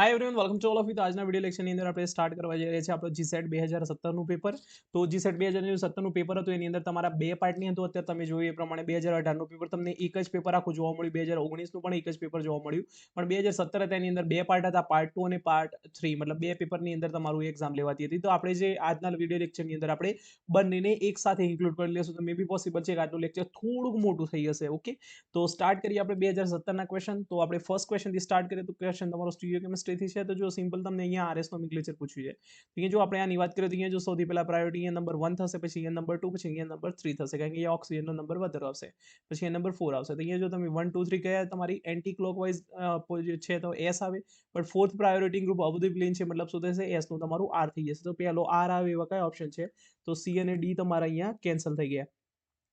Hi everyone welcome to all of you. તો આજના video લેક્ચરની અંદર આપણે સ્ટાર્ટ કરવા જઈ રહ્યા છીએ આપણો જીસેટ 2017નું પેપર. તો જીસેટ 2017નું પેપર હતું એની અંદર તમારા બે પાર્ટની હતું. અત્યારે તમે જોયું એ પ્રમાણે 2018નું પેપર તમને એક જ પેપર આખું જોવા મળ્યું, 2019નું પણ એક જ પેપર જોવા મળ્યું, પણ 2017 હતા એની અંદર બે પાર્ટ હતા, પાર્ટ 2 અને પાર્ટ 3, મતલબ બે પેપરની અંદર તમારું એક્ઝામ લેવાતી હતી. તો આપણે જે આજના વિડીયો લેક્ચરની અંદર આપણે બંનેને એક સાથે ઇન્ક્લુડ કરી લેશું, તો મે બી પોસિબલ છે કે આજનું લેક્ચર થોડુંક મોટું થઈ જશે. ઓકે, તો સ્ટાર્ટ કરીએ આપણે 2017ના ક્વેશ્ચન. તો આપણે ફર્સ્ટ ક્વેશ્ચનથી સ્ટાર્ટ કરીએ. તો ક્વેશ્ચન તમારો સ્ટીરિયો કેમિસ્ટ્રીથી છે. તો જો સિમ્પલ તમને અહીંયા આરએસ નોમેનક્લેચર પૂછ્યું છે. તો અહીંયા જો આપણે આની વાત કરીએ તો અહીંયા જો સૌથી પહેલા પ્રાયોરિટી અહીંયા નંબર 1 થશે, પછી અહીંયા નંબર 2, પછી અહીંયા નંબર 3 થશે, કારણ કે અહીંયા ઓક્સિજનનો નંબર વધારે આવશે. પછી અહીંયા નંબર 4 આવશે. તો અહીંયા જો તમે 1 2 3 કયા તમારી એન્ટી ક્લોકવાઇઝ છે તો એસ આવે, પણ ફોર્થ પ્રાયોરિટી ગ્રુપ અબોધી પ્લેન છે, મતલબ શું થશે, એસ નું તમારું આર થઈ જશે. તો પહેલો આર આવે એવા કયા ઓપ્શન છે, તો સી અને ડી તમારા અહીંયા કેન્સલ થઈ ગયા.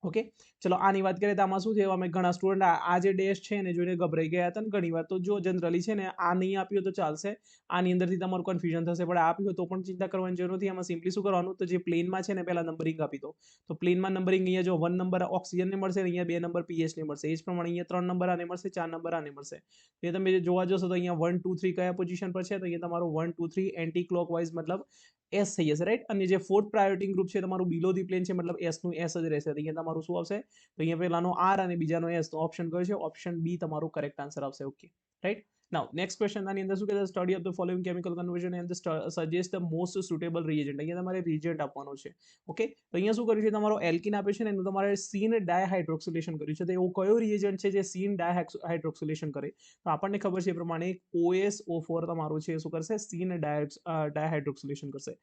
ઓકે, ચલો આની વાત કરીએ તો આમાં શું છે, અમે ઘણા સ્ટુડન્ટ આ જે ડેશ છે ને જોઈને ગભરાઈ ગયા હતા ને ઘણી વાર. તો જો જનરલી છે ને આ નહીં આપ્યું તો ચાલશે, આની અંદરથી તમારું કન્ફ્યુઝન થશે, પણ આપ્યું તો પણ ચિંતા કરવાની જરૂર નથી. આમાં સિમ્પલી શું કરવાનું, તો જે પ્લેનમાં છે ને પહેલા નંબરિંગ આપી દો. તો પ્લેનમાં નંબરિંગ અહીંયા જો 1 નંબર ઓક્સિજનને મળશે, અહીંયા 2 નંબર પીએચને મળશે, એ જ પ્રમાણે અહીંયા 3 નંબર આને મળશે, 4 નંબર આને મળશે. એ તમે જોવા જશો તો અહીંયા 1 2 3 કયા પોઝિશન પર છે, તો અહીંયા તમારું 1 2 3 એન્ટી ક્લોકવાઇઝ મતલબ એસ થઈ જશે, રાઈટ. અને જે ફોર્થ પ્રાયોરિટી ગ્રુપ છે તમારું બિલો ધી પ્લેન છે, મતલબ એસ નું એસ જ રહેશે. તો અહીંયા તમારું શું આવશે, તો અહીંયા પહેલાનો આર અને બીજાનો એસ. તો ઓપ્શન કયો છે, ઓપ્શન બી તમારું કરેક્ટ આન્સર આવશે. Okay, right. Now next question આની અંદર શું કહે છે, study of the following chemical conversion and suggest the most suitable reagent. અહીંયા તમારે રિએજન્ટ આપવાનો છે. ઓકે, તો અહીંયા શું કર્યું છે, તમારો એલ્કિન આપે છે ને એનું તમારે સીન ડાયહાઇડ્રોક્સિલેશન કર્યું છે. તો એવો કયો રિએજન્ટ છે જે સીન ડાયહાઇડ્રોક્સિલેશન કરે, તો આપણને ખબર છે એ પ્રમાણે OSO4 તમારું છે શું કરશે, સીન ડાયહાઇડ્રોક્સિલેશન કરશે.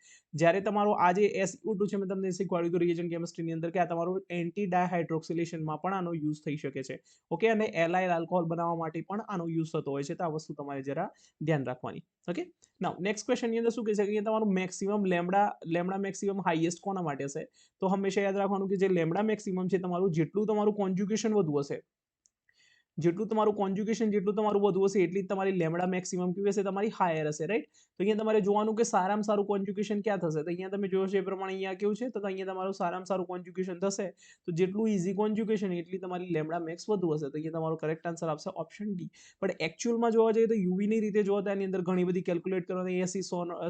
જ્યારે તમારો આ જે SO2 છે, મેં તમને શીખવાડ્યું હતું રિએજન્ટ કેમિસ્ટ્રીની અંદર કે આ તમારું એન્ટી ડાયહાઇડ્રોક્સિલેશનમાં પણ આનો યુઝ થઈ શકે છે. ઓકે, અને એલાઇલ આલ્કોહોલ બનાવવા માટે પણ આનો યુઝ થતો હોય છે. તો આ વસ્તુ તમારે જરા ધ્યાન રાખવાની. ઓકે, નાઉ નેક્સ્ટ ક્વેશ્ચનની અંદર શું કહે છે કે તમારું મેક્સિમમ લેમ્ડા મેક્સિમમ હાઈએસ્ટ કોના માટે હશે, તો હંમેશા યાદ રાખવાનું કે જે લેમ્ડા મેક્સિમમ છે તમારું, જેટલું તમારું કોન્જ્યુગેશન વધુ હશે, જેટલું તમારું કોન્જ્યુગેશન જેટલું તમારું વધુ હશે એટલી જ તમારી લેમ્ડા મેક્સિમમ કેવી હશે, તમારી હાયર હશે, રાઈટ. તો અહીંયા તમારે જોવાનું કે સારામાં સારું કોન્જ્યુગેશન ક્યાં થશે. તો અહીંયા તમે જોયો છે એ પ્રમાણે અહીંયા કેવું છે, તો અહીંયા તમારું સારામાં સારું કોન્જ્યુગેશન થશે, તો જેટલું ઇઝી કોન્જ્યુગેશન એટલી તમારી લેમ્ડા મેક્સ વધુ હશે. તો અહીંયા તમારો કરેક્ટ આન્સર આવશે ઓપ્શન ડી. પણ એકચ્યુઅલમાં જોવા જઈએ તો યુવીની રીતે જોવા તો એની અંદર ઘણી બધી કેલ્ક્યુલેટ કરવાની,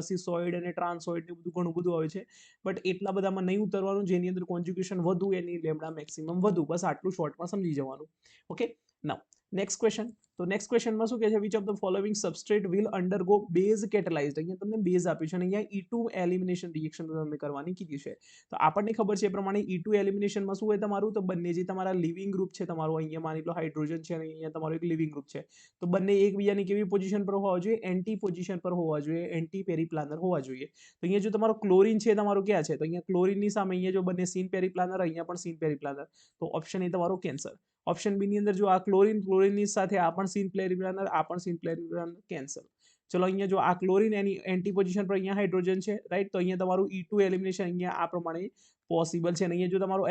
સિસોઇડ અને ટ્રાન્સોઇડ ને બધું ઘણું બધું આવે છે, બટ એટલા બધામાં નહીં ઉતરવાનું. જેની અંદર કોન્જ્યુગેશન વધુ એની લેમ્ડા મેક્સિમમ વધુ, બસ આટલું શોર્ટમાં સમજી જવાનું. Okay, now next question. તો નેક્સ્ટ ક્વેશ્ચનમાં શું કહે છે, which of the following substrate will undergo base catalysed. અહીંયા તમને બેઝ આપ્યું છે અને અહીંયા E2 એલિમિનેશન રિએક્શન તમને કરવાની કીધી છે. તો આપણને ખબર છે એ પ્રમાણે E2 એલિમિનેશનમાં શું હોય તમારું, તો બંને જે તમારા લિવિંગ ગ્રુપ છે તમારું, અહીંયા માની લો હાઇડ્રોજન છે અને અહીંયા તમારું એક લિવિંગ ગ્રુપ છે, તો બંને એકબીજાની કેવી પોઝિશન પર હોવા જોઈએ, એન્ટી પોઝિશન પર હોવા જોઈએ, એન્ટી પેરીપ્લાનર હોવા જોઈએ. તો અહીંયા જો તમારો ક્લોરીન છે તમારું ક્યાં છે, તો અહીંયા ક્લોરીનની સામે અહીંયા જો બંને સીન પેરીપ્લાનર, અહીંયા પણ સીન પેરીપ્લાનર, તો ઓપ્શન એ તમારો કેન્સર. ઓપ્શન બી ની અંદર જો આ ક્લોરીનની સાથે આ પણ સીન પેરીપ્લાનર, આ પણ સીન પેરીપ્લાનર, કેન્સલ. ચલો અહીંયા જો આ ક્લોરીન એની એન્ટી પોઝિશન પર અહીંયા હાઇડ્રોજન છે, રાઈટ. તો અહીંયા તમારું E2 એલિમિનેશન અહીંયા આ પ્રમાણે પોસિબલ છે. અને અહીંયા જો તમારું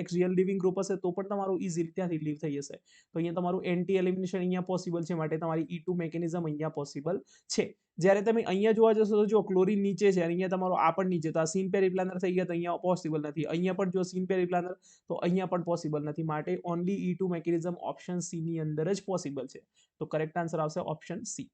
એક્સિયલ લિવિંગ ગ્રુપ હશે તો પણ તમારું ઇઝીલી ત્યાંથી લીવ થઈ જશે. તો અહીંયા તમારું એન્ટી એલિમિનેશન અહીંયા પોસિબલ છે, માટે તમારી E2 મેકેનિઝમ અહીંયા પોસિબલ છે. જ્યારે તમે અહીંયા જોવા જશો તો જો ક્લોરીન નીચે છે અને અહીંયા તમારો આ પણ નીચે, તો આ સીન પેરીપ્લાનર થઈ ગયા, તો અહીંયા પોસિબલ નથી. અહીંયા પણ જો સીન પેરીપ્લાનર, તો અહીંયા પણ પોસિબલ નથી, માટે only E2 mechanism option C ની અંદર જ પોસિબલ છે. તો કરેક્ટ આન્સર આવશે ઓપ્શન સી.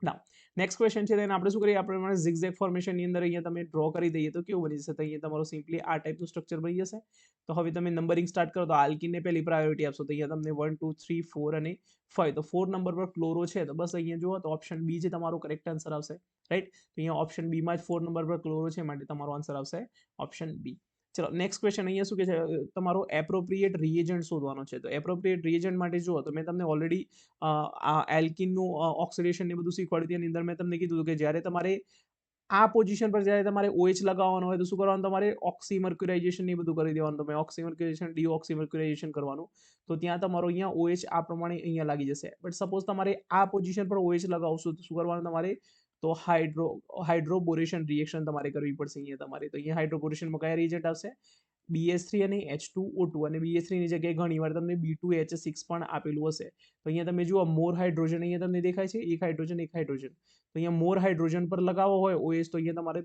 નાઉ નેક્સ્ટ ક્વેશ્ચન છે, તેને આપણે શું કરીએ, આપણે ઝિગઝેગ ફોર્મેશનની અંદર અહીંયા તમે ડ્રો કરી દઈએ તો કેવું બની જશે. તો અહીંયા તમારું સિમ્પલી આ ટાઈપનું સ્ટ્રક્ચર બની જશે. તો હવે તમે નંબરિંગ સ્ટાર્ટ કરો, તો આલ્કીનને પહેલી પ્રાયોરિટી આપશો, તો અહીંયા તમને 1 2 3 4 અને 5, તો 4 નંબર પર ક્લોરો છે, તો બસ અહીંયા જુઓ તો ઓપ્શન બી જે તમારો કરેક્ટ આન્સર આવશે, રાઈટ. તો અહીંયા ઓપ્શન બી માં જ 4 નંબર પર ક્લોરો છે, માટે તમારો આન્સર આવશે ઓપ્શન બી. ચલો નેક્સ્ટ ક્વેશ્ચન અહીંયા શું કહે છે, તમારો એપ્રોપ્રિએટ રિએજન્ટ શોધવાનો છે. તો એપ્રોપ્રિએટ રિએજન્ટ માટે જુઓ તો મેં તમને ઓલરેડી આ એલ્કિનનું ઓક્સિડેશન ને બધું શીખવાડ્યું હતું. એની અંદર મેં તમને કીધું કે જ્યારે તમારે આ પોઝિશન પર જ્યારે તમારે OH લગાવવાનો હોય તો શું કરવાનું, તમારે ઓક્સીમર્ક્યુરાઇઝેશન ને બધું કરી દેવાનું. તમે ઓક્સીમર્ક્યુરાઇઝેશન, ડીઓક્સીમર્ક્યુરાઇઝેશન કરવાનું. તો ત્યાં તમારો અહીંયા OH આ પ્રમાણે અહીંયા લાગી જશે. બટ સપોઝ તમારે આ પોઝિશન પર OH લગાવશો તો શું કરવાનું તમારે, તો હાઇડ્રોબોરેશન રિએક્શન તમારે કરવી પડશે અહીંયા તમારે. તો અહીંયા હાઇડ્રોબોરેશનમાં કયા રિએજન્ટ આવશે, BH3 અને H2O2, અને BH3 ની જગ્યાએ ઘણીવાર તમને B2H6 પણ આપેલું હશે. તો અહીંયા તમે જુઓ મોર હાઇડ્રોજન અહીંયા તમને દેખાય છે, એક હાઇડ્રોજન. તો અહીંયા મોર હાઇડ્રોજન પર લગાવવો હોય OH, તો અહીંયા તમારે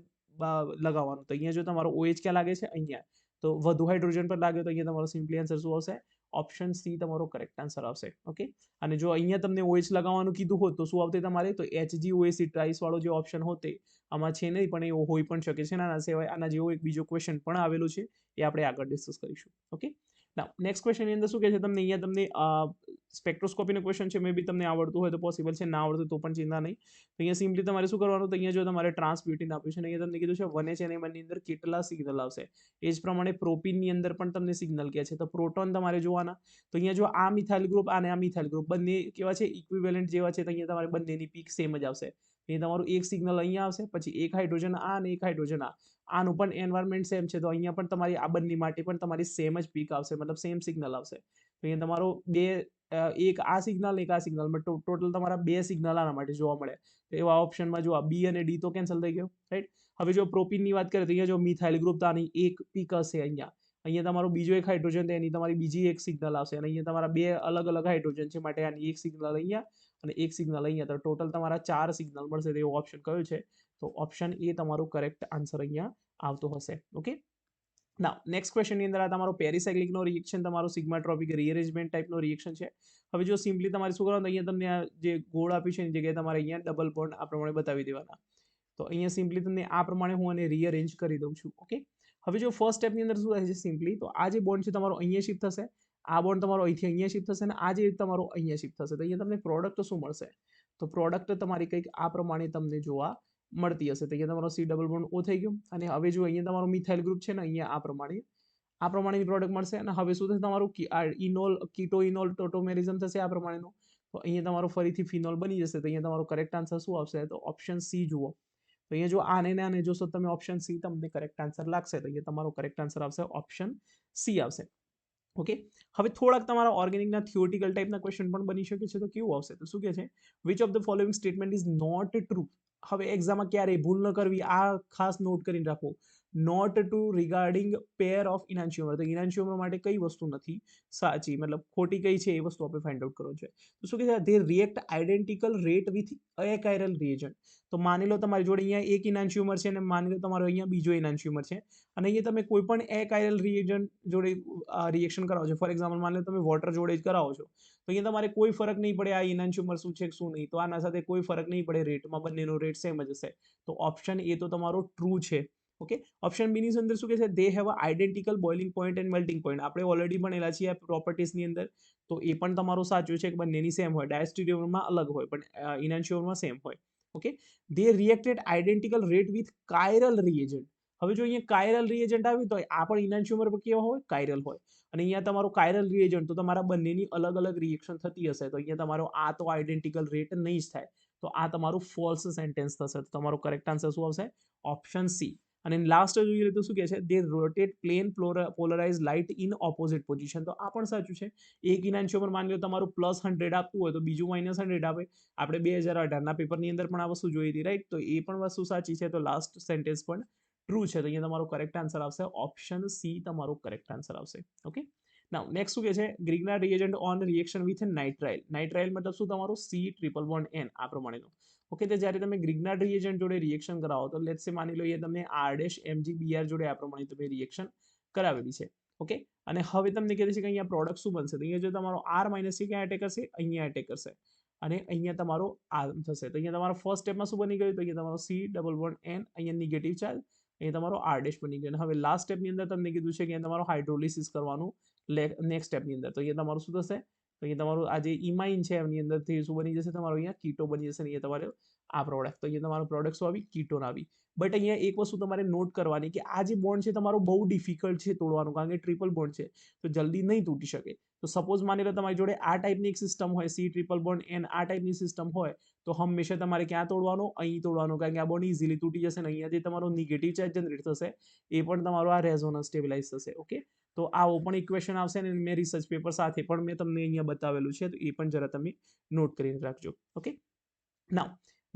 લગાવવાનું. તો અહીંયા જો તમારો OH ક્યાં લાગે છે, અહીંયા, તો વધુ હાઇડ્રોજન પર લાગે તો અહીંયા તમારો સિમ્પલી આન્સર શું આવશે, ઓપ્શન સી તમારો કરેક્ટ આન્સર આવશે. ઓકે, અને જો અહીંયા તમને OH લગાવવાનું કીધું હોત તો શું આવતે તમારે, તો HgOAC ટ્રાઇસ વાળો જે ઓપ્શન હોતે આમાં છે નહીં, પણ એ હોઈ પણ શકે છે. આના સિવાય આના જેવો એક બીજો ક્વેશ્ચન પણ આવેલો છે, એ આપણે આગળ ડિસ્કસ કરીશું. ઓકે, નાઉ નેક્સ્ટ ક્વેશ્ચનની અંદર શું કહે છે તમને, અહીંયા તમને સ્પેક્ટ્રોસ્કોપીનો ક્વેશ્ચન છે, મે બી તમને આવડતું હોય તો પોસિબલ છે, ના આવડતું તો પણ ચિંતા નહીં. તો અહીંયા સિમ્પલી તમારે શું કરવાનું, તો અહીંયા જો તમારે ટ્રાન્સબ્યુટીન આપ્યું છે ને અહીંયા તમને કીધું છે 1HNA ની અંદર કેટલા સિગ્નલ આવશે, એ જ પ્રમાણે પ્રોપીનની અંદર પણ તમને સિગ્નલ કહે છે. તો પ્રોટોન તમારે જોવાના, તો અહીંયા જો આ મિથાઇલ ગ્રુપ અને આ મિથાઇલ ગ્રુપ બંને કેવા છે, ઇક્વિવેલન્ટ જેવા છે, તો અહીંયા તમારે બંનેની પીક સેમ જ આવશે. અહીંયા તમારું એક સિગ્નલ અહીંયા આવશે, પછી એક હાઇડ્રોજન આ અને એક હાઇડ્રોજન આ, આનું પણ એન્વાયરમેન્ટ સેમ છે, તો અહીંયા પણ તમારી આ બંને માટે પણ તમારી સેમ જ પીક આવશે, મતલબ સેમ સિગ્નલ આવશે. તો અહીંયા તમારો એક આ સિગ્નલ એક આ સિગ્નલ, ટોટલ તમારા બે સિગ્નલ આના માટે જોવા મળે. તો એવા ઓપ્શનમાં જો બી અને ડી તો કેન્સલ થઈ ગયો, રાઈટ. હવે જો પ્રોપીનની વાત કરીએ તો અહીંયા જો મિથાઇલ ગ્રુપ, તો આની એક પીક હશે, અહીંયા તમારો બીજો એક હાઇડ્રોજન, તો એની તમારી બીજી એક સિગ્નલ આવશે, અને અહીંયા તમારા બે અલગ અલગ હાઇડ્રોજન છે, માટે આની એક સિગ્નલ અહીંયા અને એક સિગ્નલ અહીંયા, તો ટોટલ તમારા 4 સિગ્નલ મળશે. તો એવો ઓપ્શન કયો છે, તો ઓપ્શન એ તમારું કરેક્ટ આન્સર અહીંયા આવતો હશે. ઓકે, નાઉ નેક્સ્ટ ક્વેશ્ચનની અંદર આ તમારો પેરીસાયક્લિકનો રિએક્શન, તમારો સિગ્માટ્રોપિક રીઅરેન્જમેન્ટ ટાઈપનો રિએક્શન છે. હવે જો સિમ્પલી તમારે શું કરવાનું, અહીંયા તમને આ જે ગોળ આપ્યું છે એની જગ્યાએ તમારે અહીંયા ડબલ બોન્ડ આ પ્રમાણે બતાવી દેવાના. તો અહીંયા સિમ્પલી તમને આ પ્રમાણે હું આને રીઅરેન્જ કરી દઉં છું. ઓકે, હવે જો ફર્સ્ટ સ્ટેપની અંદર શું થાય છે, સિમ્પલી તો આ જે બોન્ડ છે તમારો અહીંયા શિફ્ટ થશે, આ બોન્ડ તમારો અહીંથી અહીંયા શિફ્ટ થશે, અને આ જે તમારો અહીંયા શિફ્ટ થશે, તો અહીંયા તમને પ્રોડક્ટ શું મળશે, તો પ્રોડક્ટ તમારી કંઈક આ પ્રમાણે તમને જોવા મળતી હશે. તો અહીંયા તમારો સી ડબલ બોન્ડ ઓ થઈ ગયો, અને હવે જો અહીંયા તમારો મિથાઇલ ગ્રુપ છે ને, અહીંયા આ પ્રમાણેની પ્રોડક્ટ મળશે, અને હવે શું થશે, તમારું ઇનોલ કીટો ઇનોલ ટોટોમેરિઝમ થશે આ પ્રમાણેનું. તો અહીંયા તમારો ફરીથી ફિનોલ બની જશે. તો અહીંયા તમારો કરેક્ટ આન્સર શું આવશે, તો ઓપ્શન સી જુઓ. તો અહીંયા જો આને ને આને જોશો તમે ઓપ્શન સી તમને કરેક્ટ આન્સર લાગશે. તો અહીંયા તમારો કરેક્ટ આન્સર આવશે ઓપ્શન સી આવશે. ઓકે, હવે થોડાક તમારા ઓર્ગેનિકના થિયોરિટિકલ ટાઈપના ક્વેશ્ચન પણ બની શકે છે. તો કેવું આવશે, તો શું કહે છે, which of the following statement is not true. હવે એક્ઝામમાં ક્યારેય ભૂલ ન કરવી, આ ખાસ નોટ કરીને રાખો, note true regarding pair of enantiomer. તો ઇનાન્શિયોમર માટે કઈ વસ્તુ નથી સાચી, મતલબ ખોટી કઈ છે એ વસ્તુ આપણે ફાઇન્ડ આઉટ કરવાનું છે. તો શું કહે છે, they react identical rate with achiral reagent. તો માની લો તમારી જોડે અહીંયા એક ઇનાન્શિયોમર છે, અને માની લો તમારો અહીંયા બીજો ઇનાન્શિયોમર છે, અને અહીંયા તમે કોઈ પણ એકાયરલ રિએજન્ટ જોડે રિએક્શન કરાવો છો. ફોર એક્ઝામ્પલ માની લો તમે વોટર જોડે જ કરાવો છો, તો અહીંયા તમારે કોઈ ફરક નહીં પડે આ ઇનાન્શિયોમર શું છે શું નહીં, તો આના સાથે કોઈ ફરક નહીં પડે, રેટમાં બંનેનો રેટ સેમ જ હશે. તો ઓપ્શન એ તો તમારો ટ્રુ છે. ઓકે, ઓપ્શન બી ની અંદર શું કહે છે, they have a identical boiling point and melting point. આપણે ઓલરેડી ભણેલા છીએ આ પ્રોપર્ટીઝની અંદર, તો એ પણ તમારું સાચું છે કે બંનેની સેમ હોય, ડાયસ્ટેરિયમમાં અલગ હોય પણ ઇનાન્શિયોરમાં સેમ હોય. Okay, they reacted identical rate with chiral reagent. હવે જો અહીંયા કાયરલ રિએજન્ટ આવ્યું તો આ પણ ઇનાન્શિયોમર પર કેવા હોય, કાયરલ હોય, અને અહીંયા તમારો કાયરલ રિએજન્ટ, તો તમારા બંનેની અલગ અલગ રિએક્શન થતી હશે. તો અહીંયા તમારો આ તો આઇડેન્ટિકલ રેટ નહીં જ થાય, તો આ તમારું ફોલ્સ સેન્ટેન્સ થશે. તો તમારો કરેક્ટ આન્સર શું આવશે, ઓપ્શન સી. અને લાસ્ટ જોઈએ તો શું કહે છે, they rotate plane polarise light in opposite position. તો આ પણ સાચું છે. એક ઇનાન્શિયોમર માની લો તમારું +100 આપતું હોય તો બીજું -100 આપે. આપણે 2018ના પેપરની અંદર પણ આ વસ્તુ જોઈ હતી, રાઈટ. તો એ પણ વસ્તુ સાચી છે. તો લાસ્ટ સેન્ટેન્સ પણ ટ્રુ છે. તો અહીંયા તમારો કરેક્ટ આન્સર આવશે ઓપ્શન સી, તમારો કરેક્ટ આન્સર આવશે. ઓકે, નાઉ નેક્સ્ટ શું કહે છે, Grignard reagent on reaction with nitrile. Nitrile મતલબ શું, તમારું C�BN આ પ્રમાણેનું. ઓકે, તો જ્યારે તમે ગ્રિગ્નાર્ડ રિએજન્ટ જોડે રિએક્શન કરાવો તો લેટ્સ સે માની લો એ તમને R'-MgBr જોડે આ પ્રમાણે તમે રિએક્શન કરાવેલી છે. ઓકે, અને હવે તમને કહે છે કે અહીંયા પ્રોડક્ટ શું બનશે, તો અહીંયા જો તમારો R- C ક્યાં એટેક કરશે, અહીંયા એટેક કરશે, અને અહીંયા તમારો આ થશે. તો અહીંયા તમારો ફર્સ્ટ સ્ટેપમાં શું બની ગયું, તો અહીંયા તમારો C∠N, અહીંયા નેગેટિવ ચાર્જ, અહીંયા તમારો R' બની ગયો. અને હવે લાસ્ટ સ્ટેપની અંદર તમને કીધું છે કે અહીંયા તમારો હાઇડ્રોલિસિસ કરવાનું નેક્સ્ટ સ્ટેપની અંદર. તો અહીંયા તમારું શું થશે, તો અહીંયા તમારું આ જે ઇમાઇન છે એમની અંદરથી શું બની જશે, તમારો અહીંયા કીટો બની જશે. અહીંયા તમારે આ પ્રોડક્ટ, તો અહીંયા તમારો પ્રોડક્ટ શું આવી, કીટોન આવી. બટ અહીંયા એક વસ્તુ તમારે નોટ કરવાની કે આ જે બોન્ડ છે તમારો બહુ ડિફિકલ્ટ છે તોડવાનું, કારણ કે ટ્રિપલ બોન્ડ છે, તો જલ્દી નહીં તૂટી શકે. તો સપોઝ માની લો તમારી જોડે આ ટાઈપની એક સિસ્ટમ હોય, C�BN આ ટાઈપની સિસ્ટમ હોય, તો હંમેશા તમારે ક્યાં તોડવાનો, અહીં તોડવાનું, કારણ કે આ બોન્ડ ઇઝીલી તૂટી જશે. ને અહીંયા જે તમારો નેગેટિવ ચાર્જ જનરેટ થશે એ પણ તમારો આ રેઝોનન્સ સ્ટેબિલાઇઝ થશે. ઓકે, તો આવો પણ ઇક્વેશન આવશે, અને મેં રિસર્ચ પેપર સાથે પણ મેં તમને અહીંયા બતાવેલું છે, તો એ પણ જરા તમે નોટ કરીને રાખજો. ઓકે, નાઉ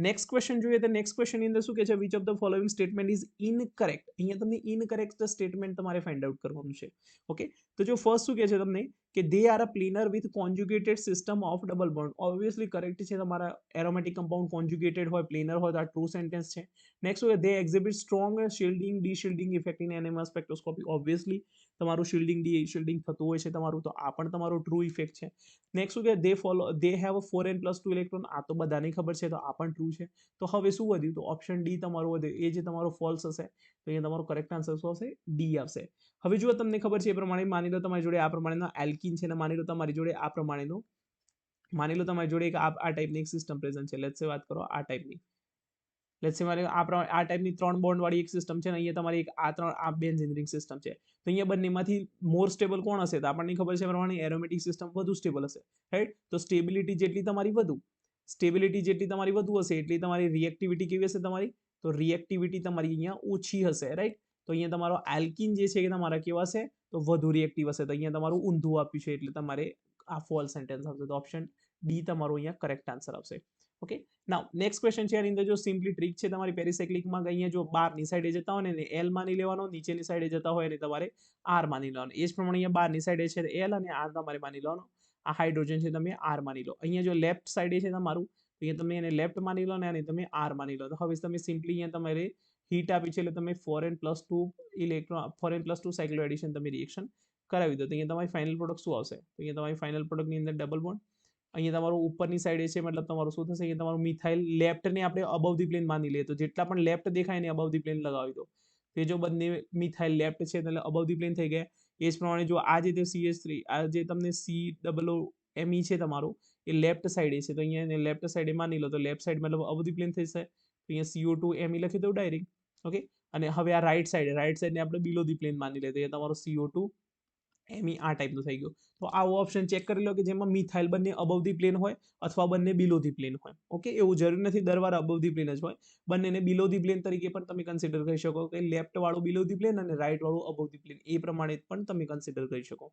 નેક્સ્ટ ક્વેશ્ચન જોઈએ તો નેક્સ્ટ ક્વેશ્ચનની અંદર શું કહે છે, which of the following statement is incorrect. અહીંયા તમને ઇનકરેક્ટ સ્ટેટમેન્ટ તમારે ફાઇન્ડ આઉટ કરવાનું છે. ઓકે, તો જો ફર્સ્ટ શું કહે છે તમને કે they are a planar with conjugated system of double bond. Obviously correct છે, તમારા એરોમેટિક કમ્પાઉન્ડ કોન્જ્યુગેટેડ હોય, પ્લેનર હોય, તો આ ટ્રુ સેન્ટેન્સ છે. નેક્સ્ટ શું, they exhibit strong shielding deshielding effect in NMR spectroscopy. Obviously તમારું શિલ્ડિંગ થતું હોય છે તમારું, તો આ પણ તમારો ટ્રુ ઇફેક્ટ છે. નેક્સ્ટ શું કે દે હેવ 4n+2 ઇલેક્ટ્રોન, આ તો બધાને ખબર છે, તો આ પણ ટ્રુ છે. તો હવે શું વધ્યું? તો ઓપ્શન ડી તમારું વધ્યું, એ જે તમારો ફોલ્સ હશે. તો અહીંયા તમારો કરેક્ટ આન્સર શું આવશે? ડી આવશે. હવે જો તમને ખબર છે એ પ્રમાણે માની લો તમારી જોડે આ પ્રમાણેનો એલ્કિન છે, અને માની લો તમારી જોડે આ પ્રમાણેનો માની લો તમારી જોડે એક આ ટાઈપની એક સિસ્ટમ પ્રેઝન્ટ છે. લેટ્સ સે વાત કરો આ ટાઈપની. લેટ્સ સે મારે આ ટાઈપની 3 બોન્ડ વાળી એક સિસ્ટમ છે, અને અહીંયા તમારી એક આ બેન્ઝીન રિંગ સિસ્ટમ છે. તો અહીંયા બંનેમાંથી મોર સ્ટેબલ કોણ હશે? તો આપણને ખબર છે પ્રમાણે એરોમેટિક સિસ્ટમ વધુ સ્ટેબલ હશે, રાઈટ? તો સ્ટેબિલિટી જેટલી તમારી વધુ હશે એટલી તમારી રિએક્ટિવિટી કેવી હશે તમારી? તો રિએક્ટિવિટી તમારી અહીંયા ઓછી હશે, રાઈટ? તો અહીંયા તમારો આલ્કિન જે છે એ તમારા કેવા હશે? તો વધુ રિએક્ટિવ હશે. તો અહીંયા તમારું ઊંધું આપ્યું છે, એટલે તમારે આ ફોલ્સ સેન્ટેન્સ આવશે. તો ઓપ્શન ડી તમારો અહીંયા કરેક્ટ આન્સર આવશે. ઓકે, નાઉ નેક્સ્ટ ક્વેશ્ચન છે. આની અંદર જો સિમ્પલી ટ્રીક છે તમારી પેરીસાયક્લિકમાં, અહીંયા જો બહારની સાઈડે જતા હોય ને એલ માની લેવાનો, નીચેની સાઈડે જતા હોય ને તમારે આર માની લેવાનો. એ જ પ્રમાણે અહીંયા બહારની સાઈડે છે એલ અને આર તમારે માની લેવાનો. આ હાઇડ્રોજન છે, તમે આર માની લો. અહીંયા જો લેફ્ટ સાઈડે છે તમારું, તો અહીંયા તમે એને લેફ્ટ માની લો ને આને તમે આર માની લો. તો હવે તમે સિમ્પલી અહીંયા તમારે હીટ આપી છે, એટલે તમે 4n+2 સાયક્લો એડિશન તમે રિએક્શન કરાવી દો. તો અહીંયા તમારી ફાઇનલ પ્રોડક્ટ શું આવશે? તો અહીંયા તમારી ફાઇનલ પ્રોડક્ટની અંદર ડબલ બોન્ડ, અહીંયા તમારું ઉપરની સાઈડે છે, મતલબ તમારું શું થશે? અહીંયા તમારું મિથાઇલ લેફ્ટને આપણે અબવ ધી પ્લેન માની લઈએ, તો જેટલા પણ લેફ્ટ દેખાય ને અબવ ધી પ્લેન લગાવી દો. તો જો બંને મિથાઇલ લેફ્ટ છે એટલે અબવ ધી પ્લેન થઈ ગયા. એ જ પ્રમાણે જો આ જે CH3, આ જે તમને COOMe છે તમારું, એ લેફ્ટ સાઈડે છે, તો અહીંયા લેફ્ટ સાઈડે માની લો. તો લેફ્ટ સાઈડ મતલબ અબવ ધી પ્લેન થશે. તો અહીંયા CO2Me લખી દો ડાયરેક્ટ. ઓકે, અને હવે આ રાઈટ સાઈડને આપણે બિલો ધી પ્લેન માની લઈએ. તો એ તમારો CO2Me આ ટાઈપનું થઈ ગયું. તો આવો ઓપ્શન ચેક કરી લો કે જેમાં મિથાઇલ બંને અબવ ધી પ્લેન હોય અથવા બંને બિલો ધી પ્લેન હોય. ઓકે, એવું જરૂરી નથી દર વાર અબવ ધી પ્લેન જ હોય. બંનેને બિલો ધી પ્લેન તરીકે પણ તમે કન્સિડર કરી શકો, કે લેફ્ટ વાળું બિલો ધી પ્લેન અને રાઈટ વાળું અબવ ધી પ્લેન, એ પ્રમાણે પણ તમે કન્સિડર કરી શકો.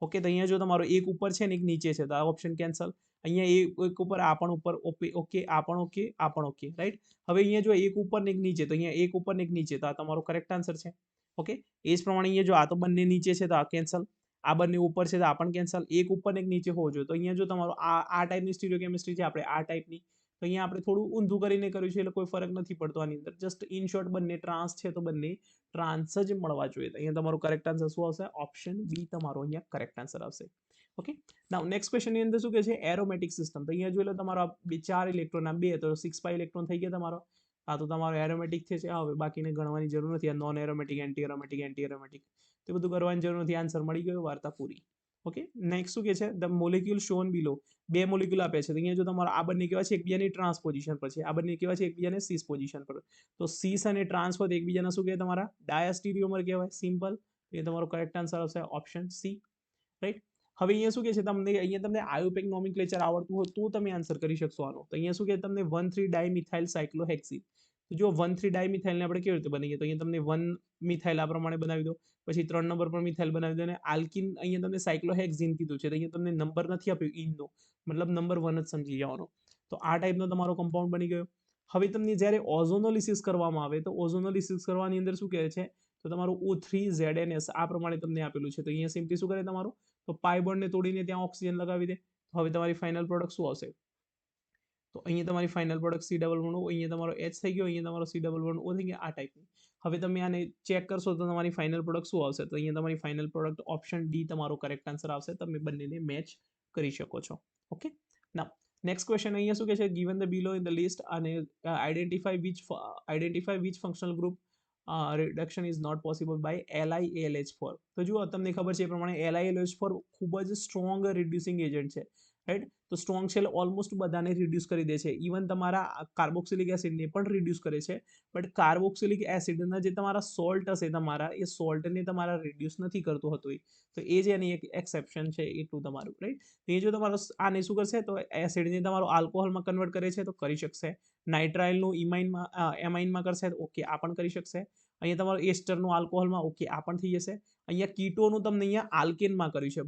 ઓકે, તો અહીંયા જો તમારો એક ઉપર છે ને એક નીચે છે, તો આ ઓપ્શન કેન્સલ. અહીંયા એક ઉપર, આ પણ ઉપર, ઓકે, આ પણ ઓકે, આ પણ ઓકે, રાઈટ? હવે અહીંયા જો એક ઉપર ને એક નીચે, તો અહીંયા એક ઉપર ને એક નીચે, તો આ તમારો કરેક્ટ આન્સર છે. ઓકે, એ જ પ્રમાણે અહીંયા જો આ તો બંને નીચે છે, તો આ કેન્સલ. આ બંને ઉપર છે, તો આ પણ કેન્સલ. એક ઉપર ને એક નીચે હોવો જોઈએ. તો અહીંયા જો તમારો આ ટાઈપની સ્ટીરિયોકેમિસ્ટ્રી છે, આપણે આ ટાઈપની, તો અહીંયા આપણે થોડું ઊંધું કરીને કર્યું છે, એટલે કોઈ ફરક નથી પડતો આની અંદર. જસ્ટ ઇન શોર્ટ બંને ટ્રાન્સ છે, તો બંને ટ્રાન્સ જ મળવા જોઈએ. તો અહીંયા તમારો કરેક્ટ આન્સર શું આવશે? ઓપ્શન બી તમારો અહીંયા કરેક્ટ આન્સર આવશે. ઓકે, નાઉ નેક્સ્ટ ક્વેશ્ચન ની અંદર શું કહે છે? Aromatic system. તો અહીંયા જોઈ લો તમારો 4 ઇલેક્ટ્રોન, આ 2, તો 6 ઇલેક્ટ્રોન થઈ ગયા તમારો. આ તો તમારો એરોમેટિક છે. હવે બાકીને ગણવાની જરૂર નથી. આ નોન એરોમેટિક, એન્ટી એરોમેટિક તે બધું કરવાની જરૂર નથી. આન્સર મળી ગયો, વાર્તા પૂરી. ઓકે, નેક્સ્ટ શું કહે છે? The molecule shown below. 2 molecule આપ્યા છે. તો અહીંયા જો તમારો આ બંને કેવા છે? એકબીજાની ટ્રાન્સ પોઝિશન પર છે. આ બંને કેવા છે? એકબીજાને સીસ પોઝિશન પર. તો સીસ અને ટ્રાન્સ પર એકબીજાના શું કહેવાય? તમારા ડાયાસ્ટીરિયોમર કહેવાય. સિમ્પલ. એ તમારો કરેક્ટ આન્સર આવશે ઓપ્શન સી, રાઈટ? હવે અહીંયા શું કહે છે? તમને આયોપેક નોમેનક્લેચર આવડતું હોય તો તમે આન્સર કરી શકશો આનો. તો અહીંયા શું કહે? તમને 1,3-ડાયમિથાઇલ સાયક્લોહેક્સી. તો જો 1,3-ડાયમિથાઇલને આપણે કેવી રીતે બનાવીએ? તો અહીંયા તમને 1 મિથાઇલ આ પ્રમાણે બનાવી દો, પછી 3 નંબર પર મિથાઇલ બનાવી દો, અને આલ્કિન અહીંયા તમને સાયક્લોહેક્ઝીન કીધું છે, તો અહીંયા તમને નંબર નથી આપ્યું ઇનનો, મતલબ નંબર 1 જ સમજી જવાનો. તો આ ટાઈપનો તમારો કમ્પાઉન્ડ બની ગયો. હવે તમને જ્યારે ઓઝોનોલિસિસ કરવામાં આવે, તો ઓઝોનોલિસિસ કરવાની અંદર શું કહે છે? તો તમારું O3ZnS આ પ્રમાણે તમને આપેલું છે. તો અહીંયા સિમ્પલી શું કરે તમારું? તો પાઈ બોન્ડને તોડીને ત્યાં ઓક્સિજન લગાવી દે. તો હવે તમારી ફાઇનલ પ્રોડક્ટ શું આવશે? તો અહીંયા તમારી ફાઇનલ પ્રોડક્ટ C11O, અહીંયા તમારો H થઈ ગયો, અહીંયા તમારો C11O થઈ ગયો, આ ટાઈપની. હવે તમે આને ચેક કરશો તો તમારી ફાઇનલ પ્રોડક્ટ શું આવશે? તો અહીંયા તમારી ફાઇનલ પ્રોડક્ટ ઓપ્શન ડી તમારો કરેક્ટ આન્સર આવશે. તમે બંનેને મેચ કરી શકો છો. ઓકે, નાઉ નેક્સ્ટ ક્વેશ્ચન અહીંયા શું કહે છે? Given the below in the list અને identify which functional group reduction is not possible by LiAlH4. તો જુઓ, તમને ખબર છે એ પ્રમાણે LiAlH4 ખૂબ જ સ્ટ્રોંગ રિડ્યુસિંગ એજન્ટ છે, રાઈટ? તો સ્ટ્રોંગ છે એટલે ઓલમોસ્ટ બધાને રિડ્યુસ કરી દે છે. ઇવન તમારા કાર્બોક્સિલિક એસિડને પણ રિડ્યુસ કરે છે. બટ કાર્બોક્સિલિક એસિડના જે તમારા સોલ્ટ હશે, તમારા એ સોલ્ટને તમારા રિડ્યુસ નથી કરતું હતું. તો એ જે એની એક એક્સેપ્શન છે એટલું તમારું, રાઈટ? તો એ જો તમારો આને શું કરશે? તો એસિડને તમારો આલ્કોહોલમાં કન્વર્ટ કરે છે, તો કરી શકશે. નાઇટ્રાઇલનું એમાઇનમાં કરશે, ઓકે, આ પણ કરી શકશે. અહીંયા તમારો એસ્ટરનું આલ્કોહોલમાં, ઓકે, આ પણ થઈ જશે. અહીંયા કીટોનું તમને અહીંયા આલ્કેનમાં કર્યું છે,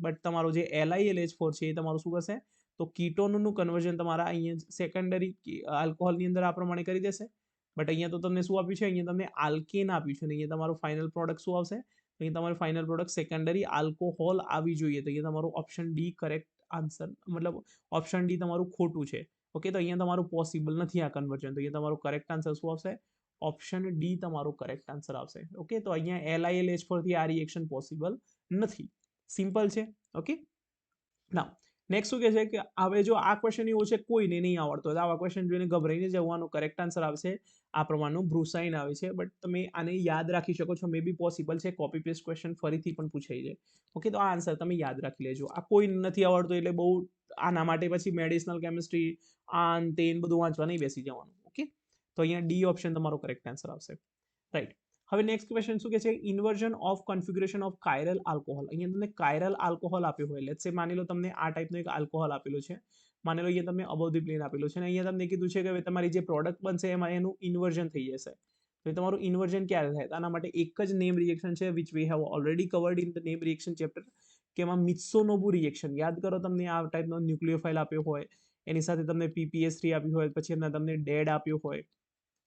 બટ તમારો જે LiLH4 છે એ તમારું શું કરશે? તો કીટોનનું કન્વર્ઝન તમારા અહીંયા સેકન્ડરી આલ્કોહોલની અંદર આ પ્રમાણે કરી દેશે. બટ અહીંયા તો તમને શું આપ્યું છે? અહીંયા તમને આલ્કેન આપ્યું છે, અને અહીંયા તમારું ફાઇનલ પ્રોડક્ટ શું આવશે? અહીંયા તમારું ફાઇનલ પ્રોડક્ટ સેકન્ડરી આલ્કોહોલ આવી જોઈએ. તો અહીંયા તમારું ઓપ્શન ડી કરેક્ટ આન્સર, મતલબ ઓપ્શન ડી તમારું ખોટું છે. ઓકે, તો અહીંયા તમારું પોસિબલ નથી આ કન્વર્ઝન. તો અહીંયા તમારું કરેક્ટ આન્સર શું આવશે? ઓપ્શન ડી તમારો કરેક્ટ આન્સર આવશે. ઓકે, તો અહીંયા LILH પરથી આ રિએક્શન પોસિબલ નથી. સિમ્પલ છે. ઓકે, ના નેક્સ્ટ શું કહે છે કે હવે જો આ ક્વેશ્ચન એવો છે કોઈને નહીં આવડતો તો આવા ક્વેશ્ચન જોઈને ગભરાઈને જવાનું, કરેક્ટ આન્સર આવશે આ પ્રમાણનું બ્રુસાઇન આવે છે. બટ તમે આને યાદ રાખી શકો છો, મે બી પોસિબલ છે કોપી પેસ્ટ ક્વેશ્ચન ફરીથી પણ પૂછાઈ જાય. ઓકે, તો આ આન્સર તમે યાદ રાખી લેજો. આ કોઈ નથી આવડતો એટલે બહુ આના માટે પછી મેડિસિનલ કેમિસ્ટ્રી આન તેન બધું વાંચવા નહીં બેસી જવાનું. ઓકે, તો અહીંયા ડી ઓપ્શન તમારો કરેક્ટ આન્સર આવશે. રાઈટ. હવે નેક્સ્ટ ક્વેશ્ચન શું કહે છે, inversion of configuration of chiral alcohol. અહીંયા તમને કાયરલ આલ્કોહોલ આપ્યો હોય, લેટ્સ સે માની લો તમને આ ટાઈપનો એક આલ્કોહોલ આપેલો છે, માની લો અહીંયા તમને અબોવ ધી પ્લેન આપેલો છે અને અહીંયા તમને કીધું છે કે હવે તમારી જે પ્રોડક્ટ બનશે એમાં એનું ઇન્વર્ઝન થઈ જશે. તો તમારું ઇન્વર્ઝન ક્યારે થાય? આના માટે એક જ નેમ રિએક્શન છે which we have already covered in the name reaction chapter, કે એમાં મિત્સુનોબુ રિએક્શન. યાદ કરો, તમને આ ટાઈપનો ન્યુક્લિયોફાઇલ આપ્યો હોય, એની સાથે તમને PPS3 આપ્યું હોય, પછી એમને તમને ડેડ આપ્યો હોય.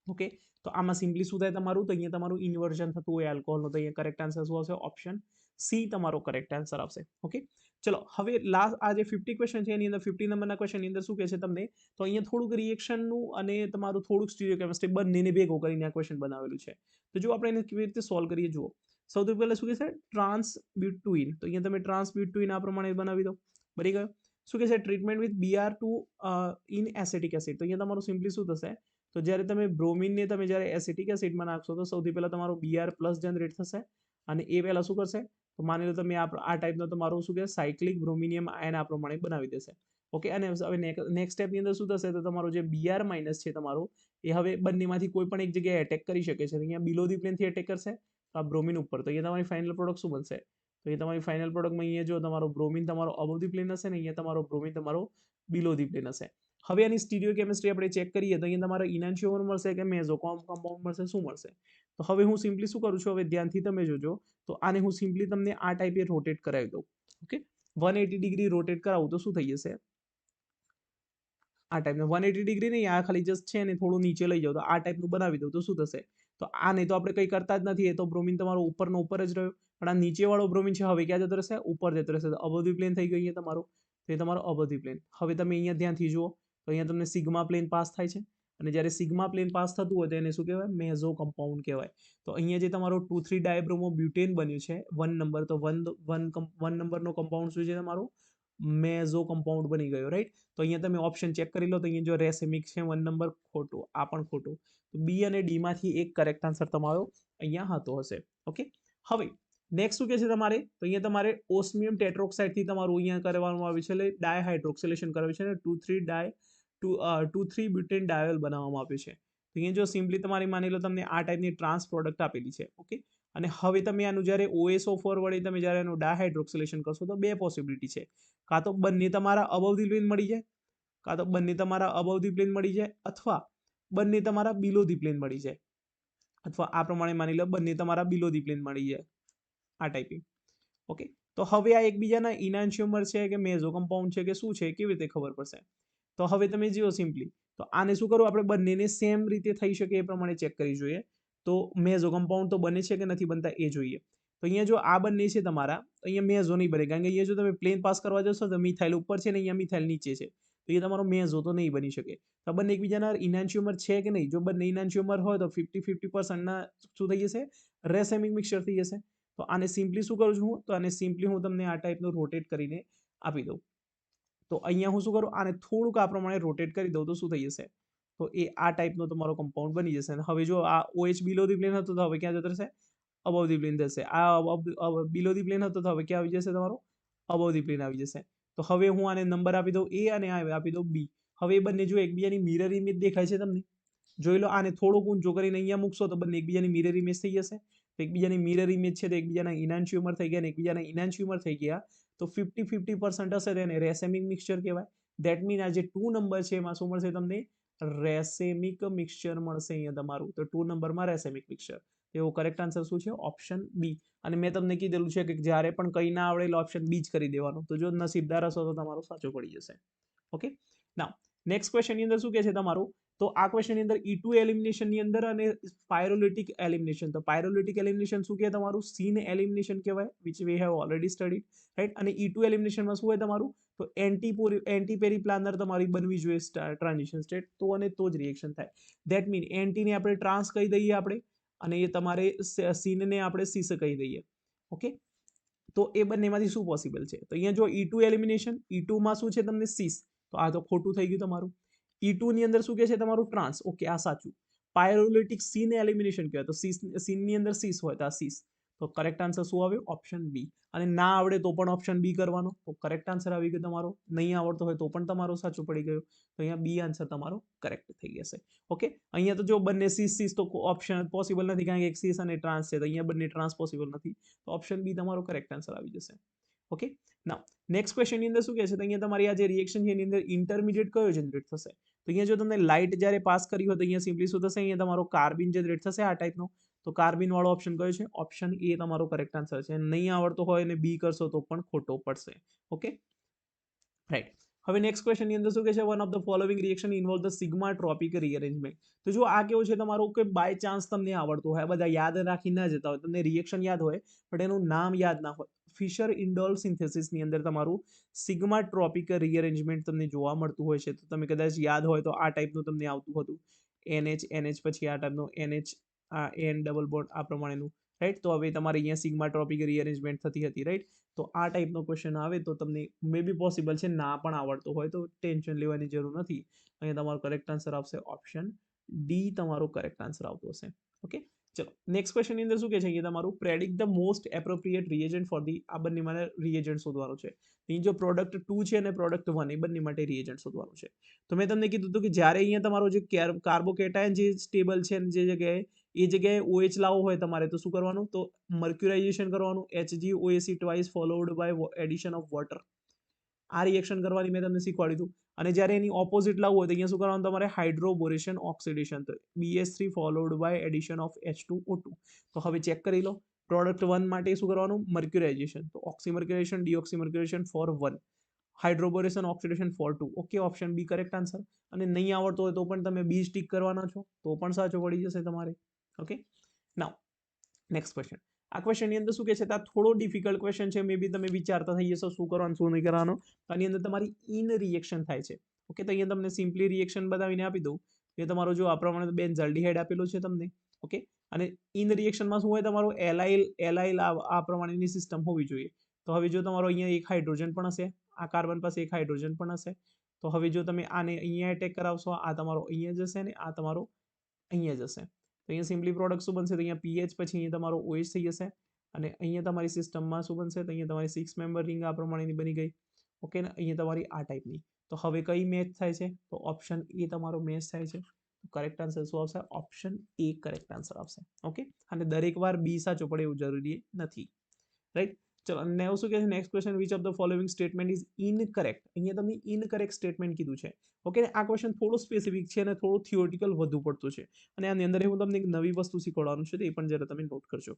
ઓકે, તો આમાં સિમ્પલી શું થાય તમારું, તો અહીંયા તમારું ઇન્વર્ઝન થતું હોય આલ્કોહોલનું, તો અહીંયા કરેક્ટ આન્સર શું આવશે? ઓપ્શન સી તમારો કરેક્ટ આન્સર આવશે. ઓકે, ચલો હવે લાસ્ટ આ જે 50 ક્વેશ્ચન છે એની અંદર 50 નંબરના ક્વેશ્ચનની અંદર શું કહે છે તમને, તો અહીંયા થોડુંક રિએક્શનનું અને તમારું થોડુંક સ્ટીરિયોકેમિસ્ટ્રી બંનેને ભેગો કરીને આ ક્વેશ્ચન બનાવેલું છે. તો જો આપણે એને કેવી રીતે સોલ્વ કરીએ, જુઓ સૌથી પહેલા શું કહે છે, ટ્રાન્સબ્યુટુઇન. તો અહીંયા તમે ટ્રાન્સબ્યુટુઇન આ પ્રમાણે બનાવી દો. બની ગયો. શું કહે છે, treatment with Br2 in acetic acid. તો અહીંયા તમારું સિમ્પલી શું થશે, તો જ્યારે તમે બ્રોમિનને તમે જ્યારે એસિટિક એસિડમાં નાખશો તો સૌથી પહેલાં તમારો Br+ જનરેટ થશે અને એ પહેલાં શું કરશે, તો માની લો તમે આ ટાઈપનો તમારો શું કહે સાયક્લિક બ્રોમિનિયમ આયન આ પ્રમાણે બનાવી દેશે. ઓકે, અને હવે નેક્સ્ટ સ્ટેપની અંદર શું થશે, તો તમારો જે Br- છે તમારો એ હવે બંનેમાંથી કોઈ પણ એક જગ્યાએ એટેક કરી શકે છે. અહીંયા બિલો ધી પ્લેનથી એટેક કરશે તો આ બ્રોમિન ઉપર, તો અહીંયા તમારી ફાઇનલ પ્રોડક્ટ શું બનશે, તો એ તમારી ફાઇનલ પ્રોડક્ટમાં અહીંયા જો તમારો બ્રોમિન તમારો અબોવ ધી પ્લેન હશે ને અહીંયા તમારો બ્રોમિન તમારો બિલો ધી પ્લેન હશે. હવે આની સ્ટીરિયોકેમિસ્ટ્રી આપણે ચેક કરીએ તો અહીંયા તમારે ઇનાન્શિયોમર મળશે કે મેઝો કમ્પાઉન્ડ મળશે, શું મળશે? તો હવે હું સિમ્પલી શું કરું છું, હવે ધ્યાનથી તમે જોજો, તો આને હું સિમ્પલી તમને આ ટાઈપે રોટેટ કરાવી દઉં. ઓકે, 180 ડિગ્રી રોટેટ કરાવું તો શું થઈ જશે, આ ટાઈપનું 180 ડિગ્રી નહીં, આ ખાલી જસ્ટ છે ને થોડું નીચે લઈ જાઓ તો આ ટાઈપનું બનાવી દઉં તો શું થશે, તો આ નહીં તો આપણે કંઈ કરતા જ નથી, એ તો બ્રોમિન તમારો ઉપરનો ઉપર જ રહ્યો, પણ આ નીચેવાળો બ્રોમિન છે હવે ક્યાં જતો રહેશે, ઉપર જતો રહેશે. તો અબોવ ધી પ્લેન થઈ ગયો અહીંયા તમારો, તો એ તમારો અબોવ ધી પ્લેન. હવે તમે અહીંયા ધ્યાનથી જુઓ તો અહીંયા તમને સિગ્મા પ્લેન પાસ થાય છે અને જ્યારે સિગ્મા પ્લેન પાસ થતું હોય તો એને શું કહેવાય, મેઝો કમ્પાઉન્ડ કહેવાય. તો અહીંયા જે તમારો 2,3 ડાયબ્રોમો બ્યુટેન બન્યું છે 1 નંબર, તો 1 નંબરનો કમ્પાઉન્ડ શું છે તમારું, મેઝો કમ્પાઉન્ડ બની ગયો. રાઈટ. તો અહીંયા તમે ઓપ્શન ચેક કરી લો, તો અહીંયા જો રેસેમિક છે 1 નંબર, ખોટું, આ પણ ખોટું. તો બી અને ડી માંથી એક કરેક્ટ આન્સર તમારો અહીંયા હતો હશે. ઓકે, હવે નેક્સ્ટ શું કહે છે તમારે, તો અહીંયા તમારે ઓસ્મિયમ ટેટ્રોક્સાઇડથી તમારું અહીંયા કરવાનું આવ્યું છે, એટલે ડાયહાઇડ્રોક્સિલેશન કરાવ્યું છે અને 2,3 બ્યુટેન ડાયોલ બનાવવામાં આવ્યું છે. તો અહીંયા જો સિમ્પલી તમારી માની લો તમને આ ટાઈપની ટ્રાન્સ પ્રોડક્ટ આપેલી છે. ઓકે, અને હવે તમે આનું જ્યારે OSO4 વડે તમે જ્યારે એનું ડાયહાઇડ્રોક્સિલેશન કરશો તો બે પોસિબિલિટી છે, કાં તો બંને તમારા અબોવ ધી પ્લેન મળી જાય, કાં તો બંને તમારા અબોવ ધી પ્લેન મળી જાય, અથવા બંને તમારા બિલો ધી પ્લેન મળી જાય, અથવા આ પ્રમાણે માની લો બંને તમારા બિલો ધી પ્લેન મળી જાય, આ ટાઈપિંગ. ઓકે, તો હવે આ એકબીજાના ઇનાન્શિયોમર છે કે મેઝો કમ્પાઉન્ડ છે કે શું છે, કેવી રીતે ખબર પડશે? તો હવે તમે જુઓ સિમ્પલી, તો આને શું કરું, આપણે બંનેને સેમ રીતે થઈ શકે એ પ્રમાણે ચેક કરી જોઈએ. તો મેઝો કમ્પાઉન્ડ તો બને છે કે નથી બનતા એ જોઈએ. તો અહીંયા જો આ બંને છે તમારા, તો અહીંયા મેઝો નહીં બને, કારણ કે અહીંયા જો તમે પ્લેન પાસ કરવા જશો તો મિથાઇલ ઉપર છે ને અહીંયા મિથાઇલ નીચે છે, તો એ તમારો મેઝો તો નહીં બની શકે. તો બંને એકબીજાના ઇનાન્શિયોમર છે કે નહીં, જો બંને ઇનાન્શિયોમર હોય તો 50-50% શું થઈ જશે, રેસેમિક મિક્સચર થઈ જશે. તો આને સિમ્પલી શું કરું છું હું, તો આને સિમ્પલી હું તમને આ ટાઈપનું રોટેટ કરીને આપી દઉં. તો અહીંયા હું શું કરું, આને થોડુંક આ પ્રમાણે રોટેટ કરી દઉં તો શું થઈ જશે, તો એ આ ટાઈપનો તમારો કમ્પાઉન્ડ બની જશે. અને હવે જો આ OH બિલો ધી પ્લેન હતો તો હવે ક્યાં જતો રહેશે, અબોવ ધી પ્લેન જશે. આ બિલો ધી પ્લેન હતો તો હવે ક્યાં આવી જશે તમારો, અબોવ ધી પ્લેન આવી જશે. તો હવે હું આને નંબર આપી દઉં A અને આ આપી દઉં B. હવે એ બંને જો એકબીજાની મિરર ઇમેજ દેખાય છે તમને, જોઈ લો, આને થોડુંક ઊંચો કરીને અહીંયા મૂકશો તો બંને એકબીજાની મિરર ઇમેજ થઈ જશે. તો એકબીજાની મિરર ઇમેજ છે તો એકબીજાના ઇનાન્શિયોમર થઈ ગયા, અને એકબીજાના ઇનાન્શિયોમર થઈ ગયા તો 50-50% હશે તેને રેસેમિક મિક્સચર કહેવાય. ધેટ મીન આ જે 2 નંબર છે એમાં શું મળશે તમને, રેસેમિક મિક્સચર મળશે અહીંયા તમારું. તો 2 નંબરમાં રેસેમિક મિક્સચર, એવો કરેક્ટ આન્સર શું છે, ઓપ્શન બી. અને મેં તમને કીધેલું છે કે જ્યારે પણ કંઈ ના આવડે એટલે ઓપ્શન બી જ કરી દેવાનું. તો જો નસીબદાર હશો તો તમારો સાચો પડી જશે. ઓકે, નાઉ નેક્સ્ટ ક્વેશ્ચનની અંદર શું કહે છે તમારું, તો આ ક્વેશ્ચનની અંદર E2 એલિમિનેશનની અંદર અને પાયરોલિટિક એલિમિનેશન, તો પાયરોલિટિક એલિમિનેશન શું કહેવાય તમારું? સીન એલિમિનેશન કહેવાય, which we have already studied, right. અને E2 એલિમિનેશનમાં શું હોય તમારું? તો એન્ટી પેરીપ્લાનર તમારી બનવી જોઈએ ટ્રાન્ઝિશન સ્ટેટ, તો અને તો જ રિએક્શન થાય. ધેટ મીન એન્ટીને આપણે ટ્રાન્સ કહી દઈએ આપણે, અને એ તમારે સીનને આપણે સીસ કહી દઈએ. ઓકે, તો એ બંનેમાંથી શું પોસિબલ છે? તો અહીંયા જો E2 એલિમિનેશન, E2 માં શું છે તમને? સીસ. તો આ તો ખોટું થઈ ગયું તમારું. E2 ની અંદર શું કહે છે તમારું? ટ્રાન્સ. ઓકે, આ સાચું. પાયરોલિટિક સીન એલિમિનેશન કહેવાય, તો સીનની અંદર સીસ હોય તો આ સીસ. તો કરેક્ટ આન્સર શું આવ્યો? Option B. અને ના આવડે તો પણ ઓપ્શન બી કરવાનો, તો કરેક્ટ આન્સર આવી ગયો તમારો. નહીં આવડતો હોય તો પણ તમારો સાચું પડી ગયો, તો અહીંયા બી આન્સર તમારો કરેક્ટ થઈ જશે. ઓકે, અહીંયા તો જો બંને સીસ તો ઓપ્શન પોસિબલ નથી, કારણ કે એક સીસ અને ટ્રાન્સ છે, તો અહીંયા બંને ટ્રાન્સ પોસિબલ નથી, તો ઓપ્શન બી તમારો કરેક્ટ આન્સર આવી જશે. ઓકે, નાઉ નેક્સ્ટ ક્વેશ્ચનની અંદર શું કહે છે? તો અહીંયા તમારી આ જે રિએક્શન છે એની અંદર ઇન્ટરમીડિયેટ કયો જનરેટ થશે? તો અહીંયા જો તમને લાઇટ જ્યારે પાસ કરી હોય તો અહીંયા સિમ્પલી શું થશે? અહીંયા તમારો કાર્બન જનરેટ થશે આ ટાઈપનો. તો કાર્બન વાળો ઓપ્શન કયો છે? ઓપ્શન એ તમારો કરેક્ટ આન્સર છે. નહીં આવડતો હોય અને બી કરશો તો પણ ખોટો પડશે. Okay, right. હવે નેક્સ્ટ ક્વેશ્ચનની અંદર શું કહે છે? One of the following reaction involve the sigmatropic rearrangement. તો જો આ કેવું છે તમારું કે બાય ચાન્સ તમને આવડતું હોય, બધા યાદ રાખી ના જતા હોય, તમને રિએક્શન યાદ હોય પણ એનું નામ યાદ ના હોય. ફિશર ઇન્ડોલ સિન્થેસિસની અંદર તમારું સિગ્મા ટ્રોપિક રીઅરેન્જમેન્ટ તમને જોવા મળતું હોય છે, તો તમે કદાચ યાદ હોય તો આ ટાઈપનું તમને આવતું હતું. NH પછી આ ટાઈપનું NH, આ N ડબલ બોન્ડ આ પ્રમાણેનું, રાઈટ. તો હવે તમારે અહીંયા સિગ્મા ટ્રોપિક રીઅરેન્જમેન્ટ થતી હતી, રાઈટ. તો આ ટાઈપનો ક્વેશ્ચન આવે તો તમને મે બી પોસિબલ છે ના પણ આવડતો હોય તો ટેન્શન લેવાની જરૂર નથી. અહીંયા તમારો કરેક્ટ આન્સર આવશે ઓપ્શન ડી, તમારો કરેક્ટ આન્સર આવતો હશે. ઓકે, ચલો નેક્સ્ટ ક્વેશ્ચનની અંદર શું કહે છે? અહીંયા તમારું predict the most appropriate reagent for the, આ બંને માટે રિએજન્ટ શોધવાનું છે. અહીં જો પ્રોડક્ટ 2 છે અને પ્રોડક્ટ 1 એ બંને માટે રિએજન્ટ શોધવાનું છે. તો મેં તમને કીધું હતું કે જ્યારે અહીંયા તમારો જે કાર્બોકેટાયન જે સ્ટેબલ છે જે જગ્યાએ, એ જગ્યાએ OH લાવવો હોય તમારે તો શું કરવાનું? તો મર્ક્યુરાઇઝેશન કરવાનું, HgOAc twice followed by addition of water. આ રિએક્શન કરવાની મેં તમને શીખવાડ્યું હતું. અને જ્યારે એની ઓપોઝિટ લાવવું હોય તો અહીંયા શું કરવાનું તમારે? હાઇડ્રોબોરેશન ઓક્સિડેશન, તો BH3 followed by addition of H2O2. તો હવે ચેક કરી લો, પ્રોડક્ટ 1 માટે શું કરવાનું? મર્ક્યુરાઇઝેશન, તો oxymercuration deoxymercuration for 1, hydroboration oxidation for 2. Okay, option B correct answer. અને નહીં આવડતો હોય તો પણ તમે બી સ્ટીક કરવાના છો તો પણ સાચો પડી જશે તમારે. Okay, now next question. આ ક્વેશ્ચનની અંદર શું કહે છે? આ થોડો ડિફિકલ્ટ ક્વેશ્ચન છે, મે બી તમે વિચારતા થઈ જશો શું કરવાનું શું નહીં કરવાનું. આની અંદર તમારી ઇન રિએક્શન થાય છે. ઓકે, તો અહીંયા તમને સિમ્પલી રિએક્શન બતાવીને આપી દઉં. એ તમારો જો આ પ્રમાણે બેન્ઝાલ્ડિહાઇડ આપેલું છે તમને. ઓકે, અને ઇન રિએક્શનમાં શું હોય તમારું? એલાઇલ આ પ્રમાણેની સિસ્ટમ હોવી જોઈએ. તો હવે જો તમારો અહીંયા એક હાઇડ્રોજન પણ હશે, આ કાર્બન પાસે એક હાઇડ્રોજન પણ હશે, તો હવે જો તમે આને અહીંયા એટેક કરાવશો, આ તમારો અહીંયા જશે ને આ તમારો અહીંયા જશે. તો અહીંયા સિમ્પલી પ્રોડક્ટ શું બનશે? તો અહીંયા PH પછી અહીંયા તમારો OH થઈ જશે, અને અહીંયા તમારી સિસ્ટમમાં શું બનશે? તો અહીંયા તમારી 6 મેમ્બર રિંગ આ પ્રમાણેની બની ગઈ. ઓકે, ને અહીંયા તમારી આ ટાઈપની. તો હવે કઈ મેચ થાય છે? તો ઓપ્શન એ તમારો મેચ થાય છે. કરેક્ટ આન્સર શું આવશે? ઓપ્શન એ કરેક્ટ આન્સર આવશે. ઓકે, અને દરેક વાર બી સાચો પડે એવું જરૂરી નથી, રાઈટ. ચલો અને શું કહે છે next question? Which of the following statement is incorrect? અહીંયા તમને ઇનકરેક્ટ સ્ટેટમેન્ટ કીધું છે. ઓકે, આ ક્વેશ્ચન થોડો સ્પેસિફિક છે અને થોડું થિયોરિટિકલ વધુ પડતું છે, અને આની અંદર હું તમને એક નવી વસ્તુ શીખવાડવાનું છે, એ પણ જરા તમે નોટ કરજો.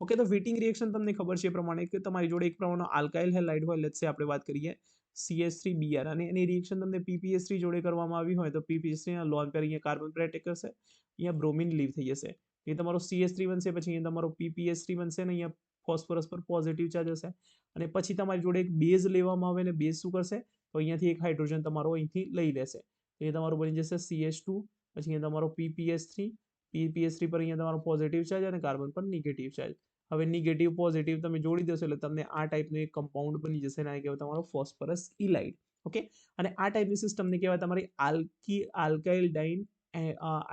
ઓકે, તો વીટિંગ રિએક્શન તમને ખબર છે એ પ્રમાણે કે તમારી જોડે એક પ્રમાણનો આલ્કાઇલ હેલાઇડ હોય, લેટ્સ સે આપણે વાત કરીએ CH3Br, અને એની રિએક્શન તમને PPH3 જોડે કરવામાં આવી હોય તો PPH3 ના લોન પર અહીંયા કાર્બન પર એટેક કરશે, અહીંયા બ્રોમિન લીવ થઈ જશે, એ તમારો CH3 બનશે, પછી અહીંયા તમારો PPH3 બનશે ને અહીંયા ફોસ્ફરસ પર પોઝિટિવ ચાર્જ હશે, અને પછી તમારી જોડે એક બેઝ લેવામાં આવે, અને બેઝ શું કરશે? તો અહીંયાથી એક હાઇડ્રોજન તમારો અહીંથી લઈ લેશે, એ તમારું બની જશે CH2, પછી અહીંયા તમારો PPH3 પર અહીંયા તમારો પોઝિટિવ ચાર્જ અને કાર્બન પર નેગેટિવ ચાર્જ. હવે નેગેટિવ પોઝિટિવ તમે જોડી દેશો એટલે તમને આ ટાઈપનું એક કમ્પાઉન્ડ બની જશે, અને આ કહેવાય તમારો ફોસ્ફરસ ઇલાઇડ. ઓકે, અને આ ટાઈપની સિસ્ટમને કહેવાય તમારી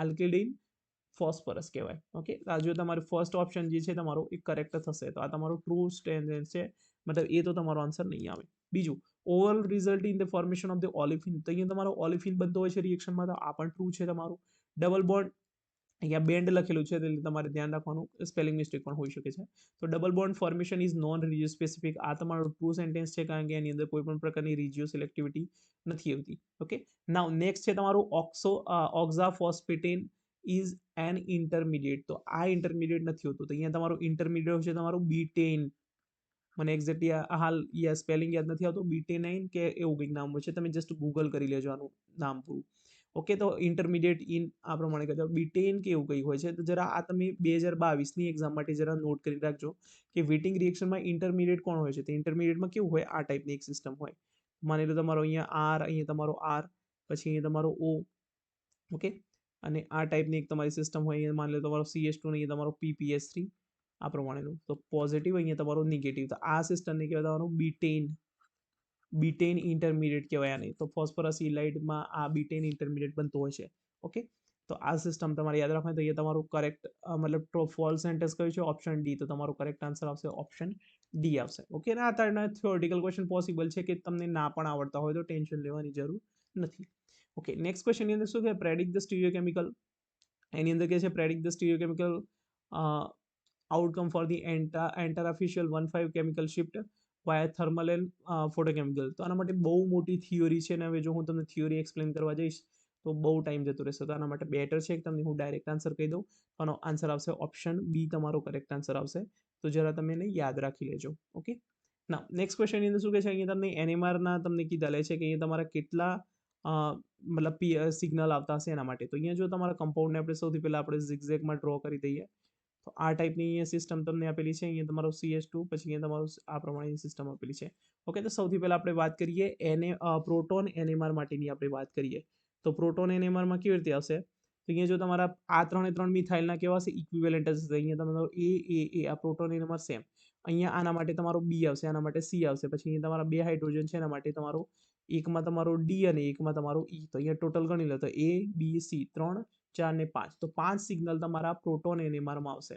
આલ્કેલ્ડાઇન ફોસ્ફરસ કહેવાય. ઓકે, આ જો તમારું ફર્સ્ટ ઓપ્શન જે છે તમારો એ કરેક્ટ થશે, તો આ તમારું ટ્રુ સ્ટેન્ડ છે, મતલબ એ તો તમારો આન્સર નહીં આવે. બીજું, overall result in the formation of the olefin, તો અહીંયા તમારો ઓલિફિન બનતો હોય છે રિએક્શનમાં, તો આ પણ ટ્રુ છે તમારું. ડબલ બોન્ડ, અહીંયા બેન્ડ લખેલું છે એટલે તમારે ધ્યાન રાખવાનું, સ્પેલિંગ મિસ્ટેક પણ હોઈ શકે છે. તો double bond formation is non regiospecific, આ તમારો ટ્રુ સેન્ટેન્સ છે, કારણ કે એની અંદર કોઈ પણ પ્રકારની રિજિયો સિલેક્ટિવિટી નથી આવતી. ઓકે, નાઉ નેક્સ્ટ છે તમારું ઓક્ઝાફોસ્ફેટેન ઇઝ એન ઇન્ટરમીડિયેટ, તો આ ઇન્ટરમીડિયેટ નથી હોતું, તો અહીંયા તમારું ઇન્ટરમીડિયેટ છે તમારું બીટેન, મને એક્ઝેક્ટલી હાલ સ્પેલિંગ યાદ નથી આવતું, બીટેનાઇન કે એવું કંઈક નામ હોય છે, તમે જસ્ટ ગૂગલ કરી લેજો આનું નામ પૂરું. ઓકે, તો ઇન્ટરમીડિયેટ ઇન આ પ્રમાણે કહેતો બીટેન કે એવું કંઈ હોય છે. તો જરા આ તમે 2022ની એક્ઝામ માટે જરા નોટ કરી રાખજો કે વેટિંગ રિએક્શનમાં ઇન્ટરમીડિયેટ કોણ હોય છે. તો ઇન્ટરમીડિયેટમાં કેવું હોય, આ ટાઈપની એક સિસ્ટમ હોય. માની લો તમારો અહીંયા આર, અહીંયા તમારો આર, પછી અહીંયા તમારો ઓ, ઓકે, અને આ ટાઈપની એક તમારી સિસ્ટમ હોય. અહીંયા માની લો તમારો CS2 ને અહીંયા તમારો PPS3 આ પ્રમાણેનું. તો પોઝિટિવ, અહીંયા તમારો નેગેટિવ. તો આ સિસ્ટમને કહેવાય તમારું બીટેન ઇન્ટરમીડિયેટ કહેવાય આને. તો ફોસ્ફરસ ઇલાઇડમાં આ બીટેન ઇન્ટરમીડિયેટ બનતો હોય છે. ઓકે, તો આ સિસ્ટમ તમારે યાદ રાખવાની. તો અહીંયા તમારું કરેક્ટ મતલબ ફોલ્સ સેન્ટેન્સ કયું છે, ઓપ્શન ડી. તો તમારો કરેક્ટ આન્સર આવશે ઓપ્શન ડી આવશે. ઓકે, અને આ તારના થિયોરિટિકલ ક્વેશ્ચન પોસિબલ છે કે તમને ના પણ આવડતા હોય તો ટેન્શન લેવાની જરૂર નથી. ઓકે, નેક્સ્ટ ક્વેશ્ચનની અંદર શું છે, પ્રેડિક્ટ ધ સ્ટીરિયોકેમિકલ. એની અંદર કે છે predict the stereochemical outcome for the antarafacial 1,5 chemical shift via thermal and photochemical. તો આના માટે બહુ મોટી થિયોરી છે, અને હવે જો હું તમને થિયોરી એક્સપ્લેન કરવા જઈશ તો બહુ ટાઈમ જતો રહેશે. તો આના માટે બેટર છે કે તમને હું ડાયરેક્ટ આન્સર કહી દઉં. આનો આન્સર આવશે ઓપ્શન બી, તમારો કરેક્ટ આન્સર આવશે. તો જરા તમે એને યાદ રાખી લેજો. ઓકે, ના નેક્સ્ટ ક્વેશ્ચનની અંદર શું કહે છે, અહીંયા તમને NMRના તમને કીધા લે છે કે અહીંયા તમારા કેટલા મતલબ સિગ્નલ આવતા હશે એના માટે. તો અહીંયા જો તમારા કમ્પાઉન્ડને આપણે સૌથી પહેલાં આપણે ઝિગઝેગમાં ડ્રો કરી દઈએ. તો આ ટાઈપની અહીંયા સિસ્ટમ તમને આપેલી છે. અહીંયા તમારો CS2, પછી અહીંયા તમારું આ પ્રમાણેની સિસ્ટમ આપેલી છે. ઓકે, તો સૌથી પહેલાં આપણે વાત કરીએ પ્રોટોન NMR માટેની આપણે વાત કરીએ. તો પ્રોટોન NMRમાં કેવી રીતે આવશે, તો અહીંયા જો તમારા આ 3 મિથાઇલના કેવા હશે, ઇક્વિવેલન્ટ હશે. અહીંયા તમારો એ આ પ્રોટોન NMR સેમ. અહીંયા આના માટે તમારો બી આવશે, આના માટે સી આવશે. પછી અહીંયા તમારા 2 હાઇડ્રોજન છે, એના માટે તમારો એકમાં તમારો ડી અને એકમાં તમારો ઈ. તો અહીંયા ટોટલ ગણી લો તો A B C 3 4 ને 5. તો 5 સિગ્નલ તમારા પ્રોટોન NMRમાં આવશે.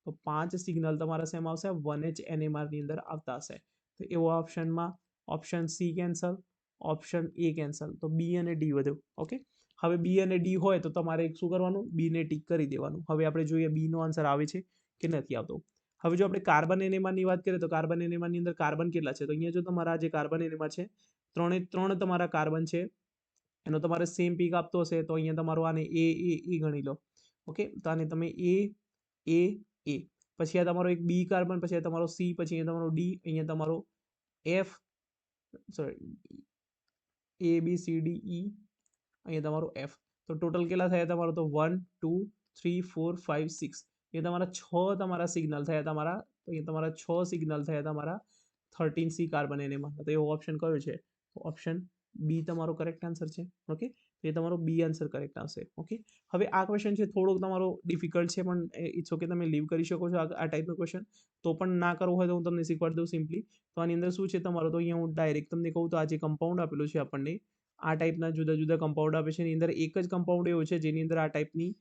તો 5 સિગ્નલ તમારા શેમાં આવશે, 1H NMRની અંદર આવતા હશે. તો એવો ઓપ્શનમાં option C cancel, option A cancel. તો બી અને ડી વધ્યું. ઓકે, હવે બી અને ડી હોય તો તમારે શું કરવાનું, બીને ટીક કરી દેવાનું. હવે આપણે જોઈએ બીનો આન્સર આવે છે કે નથી આવતો. હવે જો આપણે કાર્બન NMRની વાત કરીએ તો કાર્બન NMRની અંદર કાર્બન કેટલા છે, તો અહીંયા જો તમારા જે કાર્બન NMR છે 3 તમારા કાર્બન છે, એનો તમારે સેમ પીક આપતો હશે. તો અહીંયા તમારો આને એ ગણી લો. ઓકે, તો આને તમે એ પછી આ તમારો એક બી કાર્બન, પછી આ તમારો સી, પછી અહીંયા તમારો ડી, અહીંયા તમારો એફ, સોરી ABCDE, અહીંયા તમારો એફ. તો ટોટલ કેટલા થયા તમારો, તો 1 2 3 4 5 6. એ તમારા 6 તમારા સિગ્નલ થયા તમારા. તો અહીંયા તમારા 6 સિગ્નલ થયા તમારા 13C કાર્બન NMR. તો એવો ઓપ્શન કયો છે, તો ઓપ્શન બી તમારો કરેક્ટ આન્સર છે. ઓકે, તો એ તમારો બી આન્સર કરેક્ટ આવશે. ઓકે, હવે આ ક્વેશ્ચન છે થોડોક તમારો ડિફિકલ્ટ છે, પણ ઇટ્સ ઓકે, તમે લીવ કરી શકો છો આ ટાઈપનો ક્વેશ્ચન. તો પણ ના કરવો હોય તો હું તમને શીખવાડી દઉં સિમ્પલી. તો આની અંદર શું છે તમારો, તો અહીંયા હું ડાયરેક્ટ તમને કહું તો આ જે કમ્પાઉન્ડ આપેલું છે આપણને, આ ટાઈપના જુદા જુદા કમ્પાઉન્ડ આપે છે. એની અંદર એક જ કમ્પાઉન્ડ એવો છે જેની અંદર આ ટાઈપની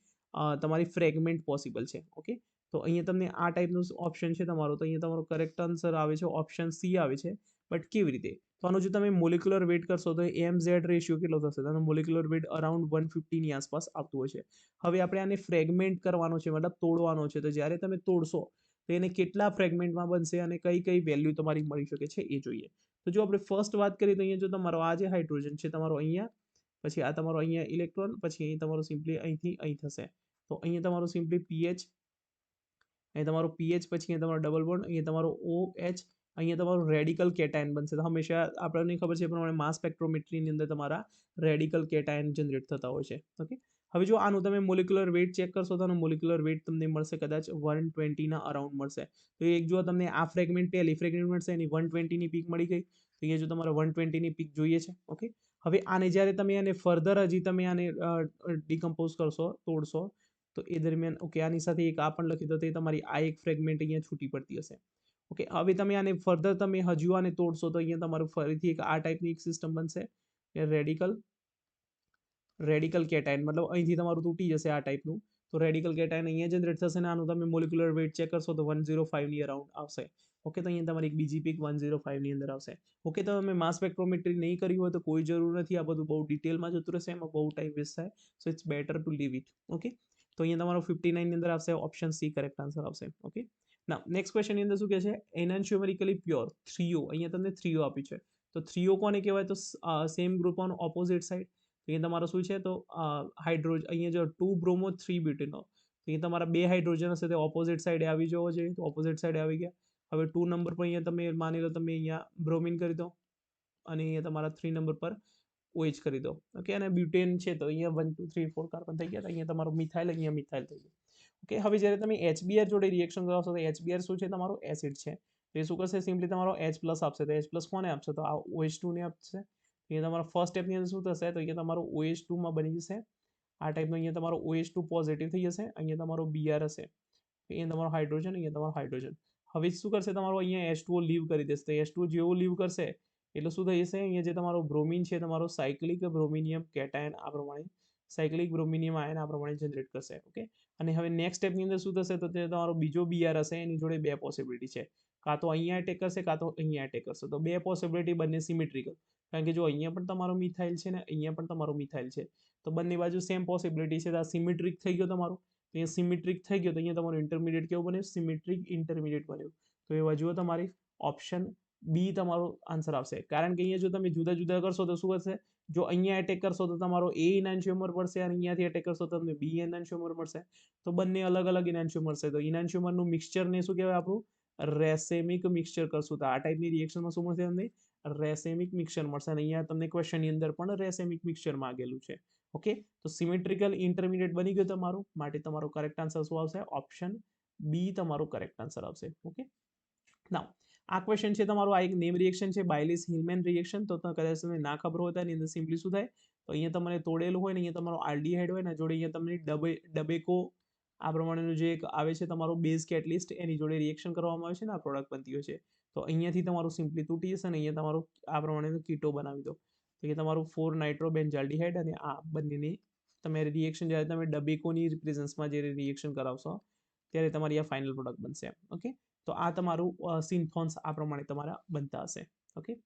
તમારી ફ્રેગમેન્ટ પોસિબલ છે. ઓકે, તો અહીંયા તમને આ ટાઈપનું ઓપ્શન છે તમારો. તો અહીંયા તમારો કરેક્ટ આન્સર આવે છે ઓપ્શન સી આવે છે. બટ કેવી રીતે, તો આનો જો તમે મોલિક્યુલર વેટ કરશો તો MZ રેશિયો કેટલો થશે, તો મોલિક્યુલર વેટ અરાઉન્ડ 150ની આસપાસ આવતું હોય છે. હવે આપણે આને ફ્રેગમેન્ટ કરવાનો છે, મતલબ તોડવાનો છે. તો જ્યારે તમે તોડશો તો એને કેટલા ફ્રેગમેન્ટમાં બનશે અને કઈ કઈ વેલ્યુ તમારી મળી શકે છે એ જોઈએ. તો જો આપણે ફર્સ્ટ વાત કરીએ તો અહીંયા જો તમારો આ જે હાઇડ્રોજન છે તમારો અહીંયા, પછી આ તમારો અહીંયા ઇલેક્ટ્રોન, પછી અહીં તમારો સિમ્પલી અહીંથી અહીં થશે. તો અહીંયા તમારો સિમ્પલી PH, અહીં તમારો PH, પછી અહીંયા તમારો ડબલ બોન્ડ, અહીંયા તમારો OH, અહીંયા તમારું રેડિકલ કેટાયન બનશે. તો હંમેશા આપણને ખબર છે એ પ્રમાણે માસ સ્પેક્ટ્રોમેટ્રીની અંદર તમારા રેડિકલ કેટાયન જનરેટ થતા હોય છે. ઓકે, હવે જો આનું તમે મોલિક્યુલર વેટ ચેક કરશો તો આનું મોલિક્યુલર વેટ તમને મળશે કદાચ 120ના અરાઉન્ડ મળશે. તો એક જો તમને આ ફ્રેગમેન્ટ પહેલી ફ્રેગમેન્ટ મળશે એની 120ની પીક મળી ગઈ. તો અહીંયા જો તમારે 120ની પીક જોઈએ છે. ઓકે, હવે આને જ્યારે તમે આને ફર્ધર હજી તમે આને ડિકમ્પોઝ કરશો, તોડશો, તો એ દરમિયાન ઓકે આની સાથે એક આ પણ લખી દો. તો તમારી આ એક ફ્રેગમેન્ટ અહીંયા છૂટી પડતી હશે. ઓકે, હવે તમે આને ફર્ધર તમે હજુ આને તોડશો તો અહીંયા તમારું ફરીથી એક આ ટાઈપની એક સિસ્ટમ બનશે. રેડિકલ કેટાયન, મતલબ અહીંથી તમારું તૂટી જશે આ ટાઈપનું. તો રેડિકલ કેટાયન અહીંયા જનરેટ થશે ને આનું તમે મોલિક્યુલર વેટ ચેક કરશો તો 105ની અરાઉન્ડ આવશે. ઓકે, તો અહીંયા તમારી એક બીજી પીક 105ની અંદર આવશે. ઓકે, તો તમે માસ સ્પેક્ટ્રોમેટ્રી નહીં કરી હોય તો કોઈ જરૂર નથી. આ બધું બહુ ડિટેલમાં જતું રહેશે, એમાં બહુ ટાઈમ વેસ્ટ થાય. So it's better to leave it. Okay, તો અહીંયા તમારો 59ની અંદર આવશે ઓપ્શન સી કરેક્ટ આન્સર આવશે. ઓકે, ના નેક્સ્ટ ક્વેશ્ચનની અંદર શું કહે છે, એનાન્શિયોમેરિકલી પ્યોર 3O. અહીંયા તમને 3O આપ્યું છે. તો 3O કોને કહેવાય, તો same group on opposite side. અહીંયા તમારો શું છે, તો હાઇડ્રોજન, અહીંયા જો 2 બ્રોમો 3 બ્યુટેનોલ. તો અહીંયા તમારા 2 હાઇડ્રોજન હશે તે ઓપોઝિટ સાઇડે આવી જવો જોઈએ. તો ઓપોઝિટ સાઇડે આવી ગયા. હવે 2 નંબર પર અહીંયા તમે માની લો તમે અહીંયા બ્રોમિન કરી દો, અને અહીંયા તમારા 3 નંબર પર OH કરી દો. ઓકે, અને બ્યુટેન છે તો અહીંયા 1 2 3 4 કાર્બન થઈ ગયા, તો અહીંયા તમારો મિથાઇલ, અહીંયા મિથાઇલ થઈ ગયું. ઓકે, હવે જ્યારે તમે HBr જોડે રિએક્શન કરાવશો તો HBr શું છે, તમારો એસિડ છે. તો એ શું કરશે, સિમ્પલી તમારો H+ આપશે. તો H+ કોને આપશે, તો આ OH2 ને આપશે. અહીંયા તમારો ફર્સ્ટ સ્ટેપની અંદર શું થશે, તો અહીંયા તમારો OH2 માં બની જશે આ ટાઈપનો, અહીંયા તમારો OH2 પોઝિટિવ થઈ જશે, અહીંયા તમારો Br હશે, અહીંયા તમારો હાઇડ્રોજન, અહીંયા તમારો હાઇડ્રોજન. હવે શું કરશે, તમારો અહીંયા H2O લીવ કરી દેશે. તો H2O જેવો લીવ કરશે એટલે શું થઈ જશે, અહીંયા જે તમારો બ્રોમિન છે, તમારો સાયક્લિક બ્રોમિનિયમ કેટાયન આ પ્રમાણે, સાયક્લિક બ્રોમિનિયમ આયન આ પ્રમાણે જનરેટ કરશે. ઓકે, અને હવે નેક્સ્ટ સ્ટેપની અંદર શું થશે, તો તે તમારો બીજો Br હશે, એની જોડે બે પોસિબિલિટી છે, કાં તો અહીંયા એટેક કરશે, કાં તો અહીંયા એટેક કરશે. તો બે પોસિબિલિટી, બંને સિમેટ્રિકલ, કારણ કે જો અહીંયા પણ તમારો મિથાઇલ છે ને અહીંયા પણ તમારો મિથાઇલ છે, તો બંને બાજુ સેમ પોસિબિલિટી છે. તો આ સિમેટ્રિક થઈ ગયો તમારો. અહીંયા સિમેટ્રિક થઈ ગયો, તો અહીંયા તમારો ઇન્ટરમીડિયેટ કેવું બન્યું, સિમેટ્રિક ઇન્ટરમીડિયેટ બન્યું. તો એ બાજુ તમારી ઓપ્શન બી તમારો આન્સર આવશે. કારણ કે અહીંયા જો તમે જુદા જુદા કરશો તો શું હશે, જો અહીંયા એટેક કરશો તો તમારો A ઇનાન્શિયોમર મળશે, અને અહીંયાથી એટેક કરશો તો તમને B ઇનાન્શિયોમર મળશે. તો બંને અલગ અલગ ઇનાન્શિયોમર મળશે. તો ઇનાન્શિયોમરનું મિક્સચરને શું કહેવાય, આપણું રેસેમિક મિક્સચર કરશું. તો આ ટાઈપની રિએક્શનમાં શું મળશે તમને, રેસેમિક મિક્સચર મળશે. અને અહીંયા તમને ક્વેશ્ચનની અંદર પણ રેસેમિક મિક્સચર માંગેલું છે. ઓકે, તો સિમેટ્રિકલ ઇન્ટરમીડિયેટ બની ગયું તમારું, માટે તમારો કરેક્ટ આન્સર શું આવશે, ઓપ્શન બી તમારો કરેક્ટ આન્સર આવશે. ઓકે, નાઉ આ ક્વેશ્ચન છે તમારો, આ એક નેમ રિએક્શન છે, બાયલીસ હિલમેન રિએક્શન. તો કદાચ તમને ના ખબર હોય તો એની અંદર સિમ્પલી શું થાય, તો અહીંયા તમને તોડેલું હોય ને, અહીંયા તમારો આલ્ડીહાઇડ હોય ને, જોડે અહીંયા તમને ડબેકો આ પ્રમાણેનું જે એક આવે છે તમારો બેઝ કેટલિસ્ટ, એની જોડે રિએક્શન કરવામાં આવે છે ને આ પ્રોડક્ટ બનતી હોય છે. તો અહીંયાથી તમારું સિમ્પલી તૂટી જશે, અને અહીંયા તમારું આ પ્રમાણેનું કીટો બનાવી દો. તો એ તમારું 4 નાઇટ્રોબેન્ઝાલ્ડીહાઇડ, અને આ બંનેની તમે રિએક્શન જ્યારે તમે ડબેકોની પ્રેઝન્સમાં જ્યારે રિએક્શન કરાવશો ત્યારે તમારી આ ફાઇનલ પ્રોડક્ટ બનશે. ઓકે, તો આ તમારું સિન્થોન્સ આ પ્રમાણે તમારા બનતા હશે. ઓકે,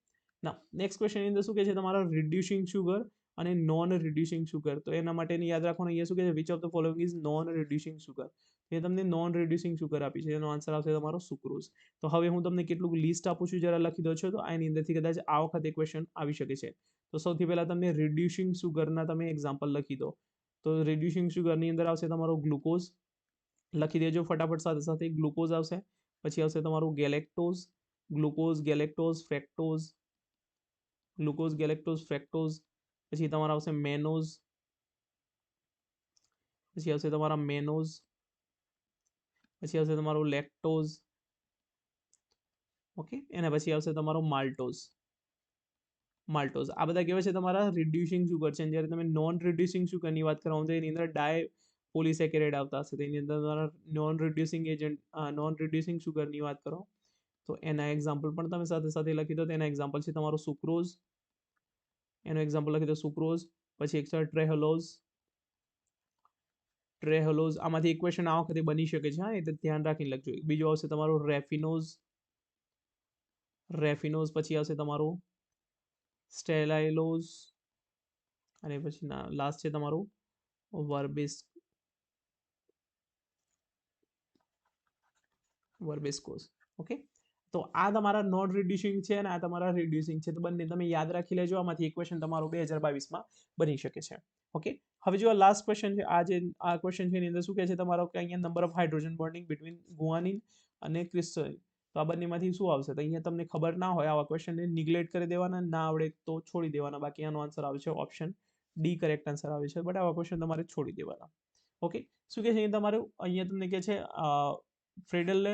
ના નેક્સ્ટ ક્વેશ્ચનની અંદર શું કહે છે, તમારા રિડ્યુસિંગ શુગર અને નોન રિડ્યુસિંગ શુગર. તો એના માટેની યાદ રાખવાનું, અહીંયા શું કહે છે, which of the following is non reducing sugar. એ તમને નોન રિડ્યુસિંગ શુગર આપી છે, એનો આન્સર આવશે તમારો સુક્રોઝ. તો હવે હું તમને કેટલું લિસ્ટ આપું છું, જરા લખી દો છો, તો આની અંદરથી કદાચ આ વખતે ક્વેશ્ચન આવી શકે છે. તો સૌથી પહેલા તમને રિડ્યુસિંગ શુગરના તમે એક્ઝામ્પલ લખી દો. તો રિડ્યુસિંગ શુગરની અંદર આવશે તમારો ગ્લુકોઝ, લખી દેજો ફટાફટ, સાથે સાથે ગ્લુકોઝ આવશે. પછી આવશે તમારું galactose, glucose, galactose, ફ્રેક્ટોઝ, glucose, galactose, ફ્રેક્ટોઝ. પછી તમારા આવશે મેનોઝ, પછી આવશે તમારા મેનોઝ, પછી આવશે તમારું લેક્ટોઝ. ઓકે, એના પછી આવશે તમારો માલ્ટોઝ. માલ્ટોઝ આ બધા કેવા છે, તમારા રિડ્યુસિંગ શુગર છે. જ્યારે તમે નોન રિડ્યુસિંગ શુગરની વાત કરવાનું છે, એની અંદર ડાય પોલિસેકેરાઇડ આવતા હશે. તેની અંદર તમારા non reducing agent, non reducing શુગરની વાત કરો તો એના એક્ઝામ્પલ પણ તમે સાથે સાથે લખી દો. તેના એક્ઝામ્પલ છે તમારો સુક્રોઝ, એનો એક્ઝામ્પલ લખી દો સુક્રોઝ. પછી એક છે ટ્રેહલોઝ, ટ્રેહલોઝ આમાંથી એક ક્વેશ્ચન આ વખતે બની શકે છે, હા, એ તો ધ્યાન રાખીને લખજો. બીજો આવશે તમારો રેફિનોઝ, રેફિનોઝ. પછી આવશે તમારું સ્ટેલાઇલોઝ, અને પછી લાસ્ટ છે તમારું વર્બેસ્કોઝ. ઓકે, તો આ તમારા નોન રિડ્યુસિંગ છે અને આ તમારા રિડ્યુસિંગ છે. તો બંને તમે યાદ રાખી લેજો, આમાંથી એક ક્વેશ્ચન તમારો 2022માં બની શકે છે. ઓકે, હવે જો આ લાસ્ટ ક્વેશ્ચન છે, આ ક્વેશ્ચન છે એની અંદર શું કહે છે તમારો, કે અહીંયા number of hydrogen bonding between guanine અને ક્રિસ્ટલિન. તો આ બંનેમાંથી શું આવશે, તો અહીંયા તમને ખબર ના હોય આવા ક્વેશ્ચનને નિગ્લેક્ટ કરી દેવાના, ના આવડે તો છોડી દેવાના. બાકી આનો આન્સર આવે છે ઓપ્શન ડી કરેક્ટ આન્સર આવે છે, બટ આવા ક્વેશ્ચન તમારે છોડી દેવાના. ઓકે, શું કહે છે તમારું, અહીંયા તમને કહે છે ફ્રેડેલે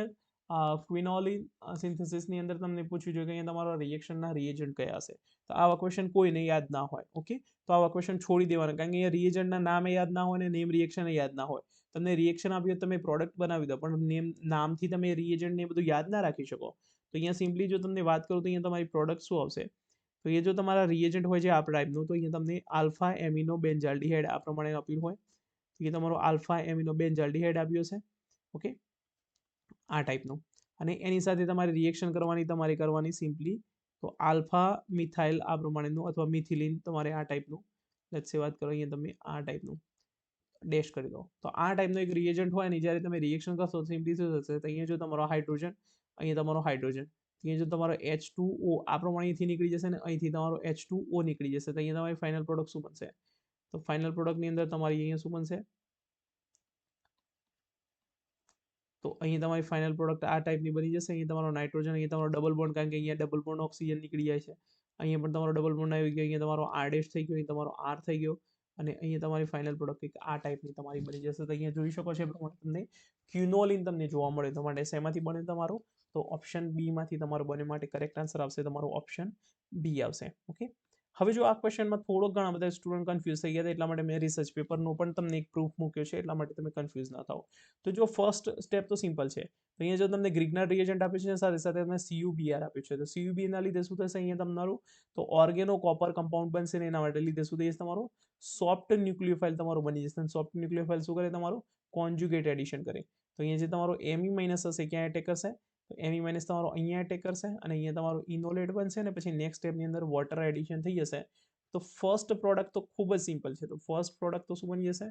ક્વિનોલિન સિન્થેસિસની અંદર તમને પૂછ્યું છે કે અહીંયા તમારા રિએક્શનના રિએજન્ટ કયા હશે. તો આવા ક્વેશ્ચન કોઈને યાદ ના હોય. ઓકે, તો આવા ક્વેશ્ચન છોડી દેવાના, કારણ કે અહીંયા રિએજન્ટના નામે યાદ ના હોય ને નેમ રિએક્શન યાદ ના હોય. તમને રિએક્શન આપ્યું તમે પ્રોડક્ટ બનાવી દો, પણ નામથી તમે રિએજન્ટ ને બધું યાદ ના રાખી શકો. તો અહીંયા સિમ્પલી જો તમને વાત કરું તો અહીંયા તમારી પ્રોડક્ટ શું આવશે, તો એ જો તમારા રિએજન્ટ હોય છે આ ટાઈપનું, તો અહીંયા તમને આલ્ફા એમિનો બેન્ઝાલ્ડીહાઇડ આ પ્રમાણે આપ્યું હોય, તો એ તમારો આલ્ફા એમિનો બેન્ઝાલ્ડીહાઇડ આપ્યો છે. ઓકે, આ ટાઈપનું, અને એની સાથે તમારે રિએક્શન કરવાની સિમ્પલી, તો આલ્ફા મિથાઇલ આ પ્રમાણેનું, અથવા મિથિલિન તમારે આ ટાઈપનું, લેટ્સ સે વાત કરો અહીંયા તમે આ ટાઈપનું ડેશ કરી દો. તો આ ટાઈપનો એક રિએજન્ટ હોય ને, જ્યારે તમે રિએક્શન કરશો સિમ્પલી શું થશે, તો અહીંયા જો તમારો હાઇડ્રોજન, અહીંયા તમારો હાઇડ્રોજન, અહીંયા જો તમારો H2O આ પ્રમાણેથી નીકળી જશે ને અહીંથી તમારો H2O નીકળી જશે, તો અહીંયા તમારી ફાઇનલ પ્રોડક્ટ શું બનશે, તો ફાઇનલ પ્રોડક્ટની અંદર તમારી અહીંયા શું બનશે, તો અહીં તમારી ફાઇનલ પ્રોડક્ટ આ ટાઈપની બની જશે. અહીં તમારો નાઇટ્રોજન, અહીં તમારો ડબલ બોન્ડ, કારણ કે અહીંયા ડબલ બોન્ડ ઓક્સિજન નીકળી જાય છે, અહીંયા પણ તમારો ડબલ બોન્ડ આવી ગયો, અહીંયા તમારો R ડેશ થઈ ગયો, અહીં તમારો R થઈ ગયો અને અહીંયા તમારી ફાઇનલ પ્રોડક્ટ કંઈક આ ટાઈપની તમારી બની જશે. તો અહીંયા જોઈ શકો છો એ પ્રમાણે તમને ક્યુનોલિન તમને જોવા મળે. તો માટે શેમાંથી બને તમારો? તો ઓપ્શન બી માંથી તમારો બને, માટે કરેક્ટ આન્સર આવશે તમારો ઓપ્શન બી આવશે. ઓકે, હવે જો આ ક્વેશ્ચનમાં થોડોક ઘણા બધા સ્ટુડન્ટ કન્ફ્યુઝ થઈ ગયા હતા, એટલા માટે મેં રિસર્ચ પેપરનો પણ તમને એક પ્રૂફ મૂક્યો છે, એટલા માટે તમે કન્ફ્યુઝ ના થાઓ. તો જો ફર્સ્ટ સ્ટેપ તો સિમ્પલ છે. તો અહીંયા જો તમને ગ્રિગ્નર રિએજન્ટ આપ્યું છે, સાથે સાથે તમને CuBr આપ્યું છે. તો CuB ના લીધે શું થશે? અહીંયા તમારું તો ઓર્ગેનો કોપર કમ્પાઉન્ડ બનશે ને એના માટે લીધે શું થઈ જશે? તમારો સોફ્ટ ન્યુક્લિયોફાઇલ તમારો બની જશે. અને સોફ્ટ ન્યુક્લિયોફાઇલ શું કરે? તમારો કોન્જ્યુગેટ એડિશન કરે. તો અહીંયા જે તમારો Me માઇનસ હશે ક્યાં એટેક કરશે? તો Me માઇનસ તમારો અહીંયા એટેક કરશે અને અહીંયા તમારો ઇનોલેટ બનશે અને પછી નેક્સ્ટ સ્ટેપની અંદર વોટર એડિશન થઈ જશે. તો ફર્સ્ટ પ્રોડક્ટ તો ખૂબ જ સિમ્પલ છે. તો ફર્સ્ટ પ્રોડક્ટ તો શું બની જશે?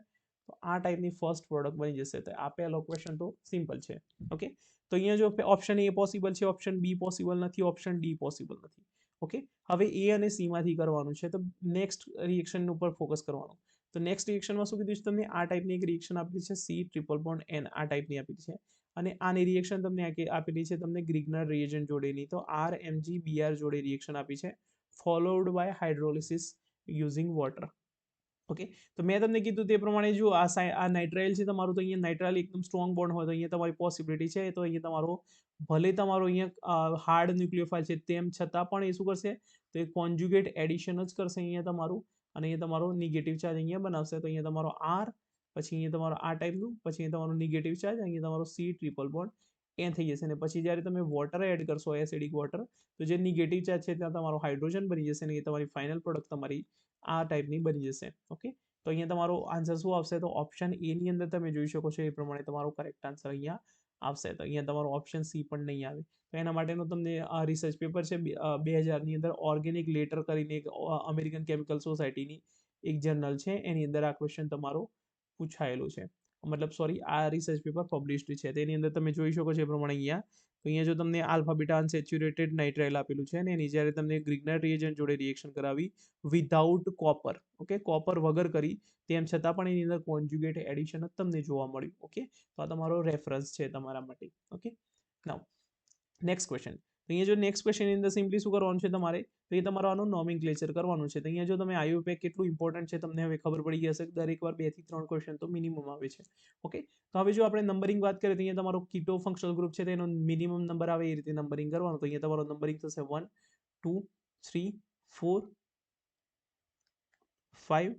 તો આ ટાઈપની ફર્સ્ટ પ્રોડક્ટ બની જશે. તો આ પહેલો ક્વેશ્ચન તો સિમ્પલ છે. ઓકે, તો અહીંયા જો ઓપ્શન એ પોસિબલ છે, ઓપ્શન બી પોસિબલ નથી, ઓપ્શન ડી પોસિબલ નથી. ઓકે, હવે એ અને સી માંથી કરવાનું છે. તો નેક્સ્ટ રિએક્શન ઉપર ફોકસ કરવાનું. તો નેક્સ્ટ રિએક્શનમાં શું કીધું છે તમને? આ ટાઈપની એક રિએક્શન આપેલી છે, સી ટ્રિપલ બોન્ડ એન આ ટાઈપની આપેલી છે. અને આની રિએક્શન તમને આપેલી છે તમને ગ્રિગ્નર રિએજન્ટ જોડેની. તો RMgBr જોડે રિએક્શન આપી છે, followed by hydrolysis using water. Okay, તો મેં તમને કીધું તે પ્રમાણે જો આ નાઇટ્રાઇલ છે તમારું, તો અહીંયા નાઇટ્રાઇલ એકદમ સ્ટ્રોંગ બોન્ડ હોય તો અહીંયા તમારી પોસિબિલિટી છે. તો અહીંયા તમારો ભલે તમારો અહીંયા હાર્ડ ન્યુક્લિયોફાઇલ છે, તેમ છતાં પણ એ શું કરશે? તો એ કોન્જ્યુગેટ એડિશન જ કરશે અહીંયા તમારું, અને અહીંયા તમારો નેગેટિવ ચાર્જ અહીંયા બનાવશે. તો અહીંયા તમારો R, પછી અહીંયા તમારો આ ટાઈપનું, પછી અહીંયા તમારો નેગેટિવ ચાર્જ, અહીંયા તમારો C ટ્રિપલ બોન્ડ એ થઈ જશે. અને પછી જ્યારે તમે વોટર એડ કરશો, એસિડિક વોટર, તો જે નેગેટિવ ચાર્જ છે ત્યાં તમારો હાઇડ્રોજન બની જશે અને એ તમારી ફાઇનલ પ્રોડક્ટ તમારી આ ટાઈપની બની જશે. ઓકે, તો અહીંયા તમારો આન્સર શું આવશે? તો ઓપ્શન એ ની અંદર તમે જોઈ શકો છો એ પ્રમાણે તમારો કરેક્ટ આન્સર અહીંયા આવશે. તો અહીંયા તમારો ઓપ્શન સી પણ નહીં આવે. તો એના માટેનો તમને રિસર્ચ પેપર છે 2000ની અંદર, ઓર્ગેનિક લેટર કરીને એક અમેરિકન કેમિકલ સોસાયટીની એક જર્નલ છે, એની અંદર આ ક્વેશ્ચન તમારો પૂછાયેલો છે. મતલબ સોરી, આ રિસર્ચ પેપર પબ્લિશ્ડ છે. તેની અંદર તમે જોઈ શકો છો એ પ્રમાણે અહીંયા. તો અહીંયા જો તમને આલ્ફા બીટા અનસેચ્યુરેટેડ નાઇટ્રાઇલ આપેલું છે અને એની જ્યારે તમને ગ્રિગ્નર રિએજન્ટ જોડે રિએક્શન કરાવી વિધાઉટ કોપર, ઓકે, કોપર વગર કરી, તેમ છતાં પણ એની અંદર કોન્જ્યુગેટ એડિશન જ તમને જોવા મળ્યું. ઓકે, તો આ તમારો રેફરન્સ છે તમારા માટે. Okay, now next question. તો અહીંયા જો નેક્સ્ટ ક્વેશ્ચનની અંદર સિમ્પલી શું કરવાનું છે તમારે? તો એ તમારું આનું નોમેનક્લેચર કરવાનું છે. તો અહીંયા જો તમે IUPAC કેટલું ઇમ્પોર્ટન્ટ છે તમને હવે ખબર પડી જશે. દરેક વાર 2 થી 3 ક્વેશ્ચન તો મિનિમમ આવે છે. ઓકે, તો હવે જો આપણે નંબરિંગ વાત કરીએ તો અહીંયા તમારો કીટો ફંક્શનલ ગ્રુપ છે, તેનો મિનિમમ નંબર આવે એ રીતે નંબરિંગ કરવાનું. તો અહીંયા તમારો નંબરિંગ થશે 1 2 3 4 5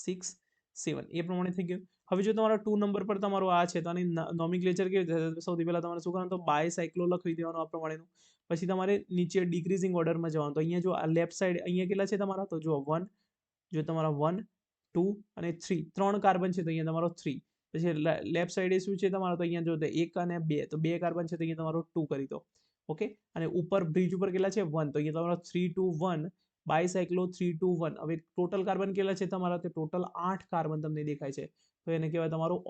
6 7 એ પ્રમાણે થઈ ગયું. હવે જો તમારા 2 નંબર પર તમારો આ છે, તો આની નોમેનક્લેચર કેવી રીતે? સૌથી પહેલા તમારે શું કરવાનું? તો બાયસાયક્લો લખી દેવાનું આ પ્રમાણેનું. પછી તમારે નીચે ડિક્રીઝિંગ ઓર્ડરમાં જવાનું. તો અહીંયા જો આ લેફ્ટ સાઈડ અહીંયા કેટલા છે તમારા? તો જો 1, જો તમારા 1 2 અને 3 3 કાર્બન છે, તો અહીંયા તમારો 3. પછી લેફ્ટ સાઈડે શું છે તમારો? તો અહીંયા જો 1 અને 2, તો 2 કાર્બન છે, તો અહીંયા તમારો 2 કરી દો. ઓકે, અને ઉપર બ્રિજ ઉપર કેટલા છે? 1, તો અહીંયા તમારો 3 2 1 બાયસાયક્લો 3 2 1. હવે ટોટલ કાર્બન કેટલા છે તમારા? તો ટોટલ 8 કાર્બન તમને દેખાય છે. તો એને કહેવાય તમારું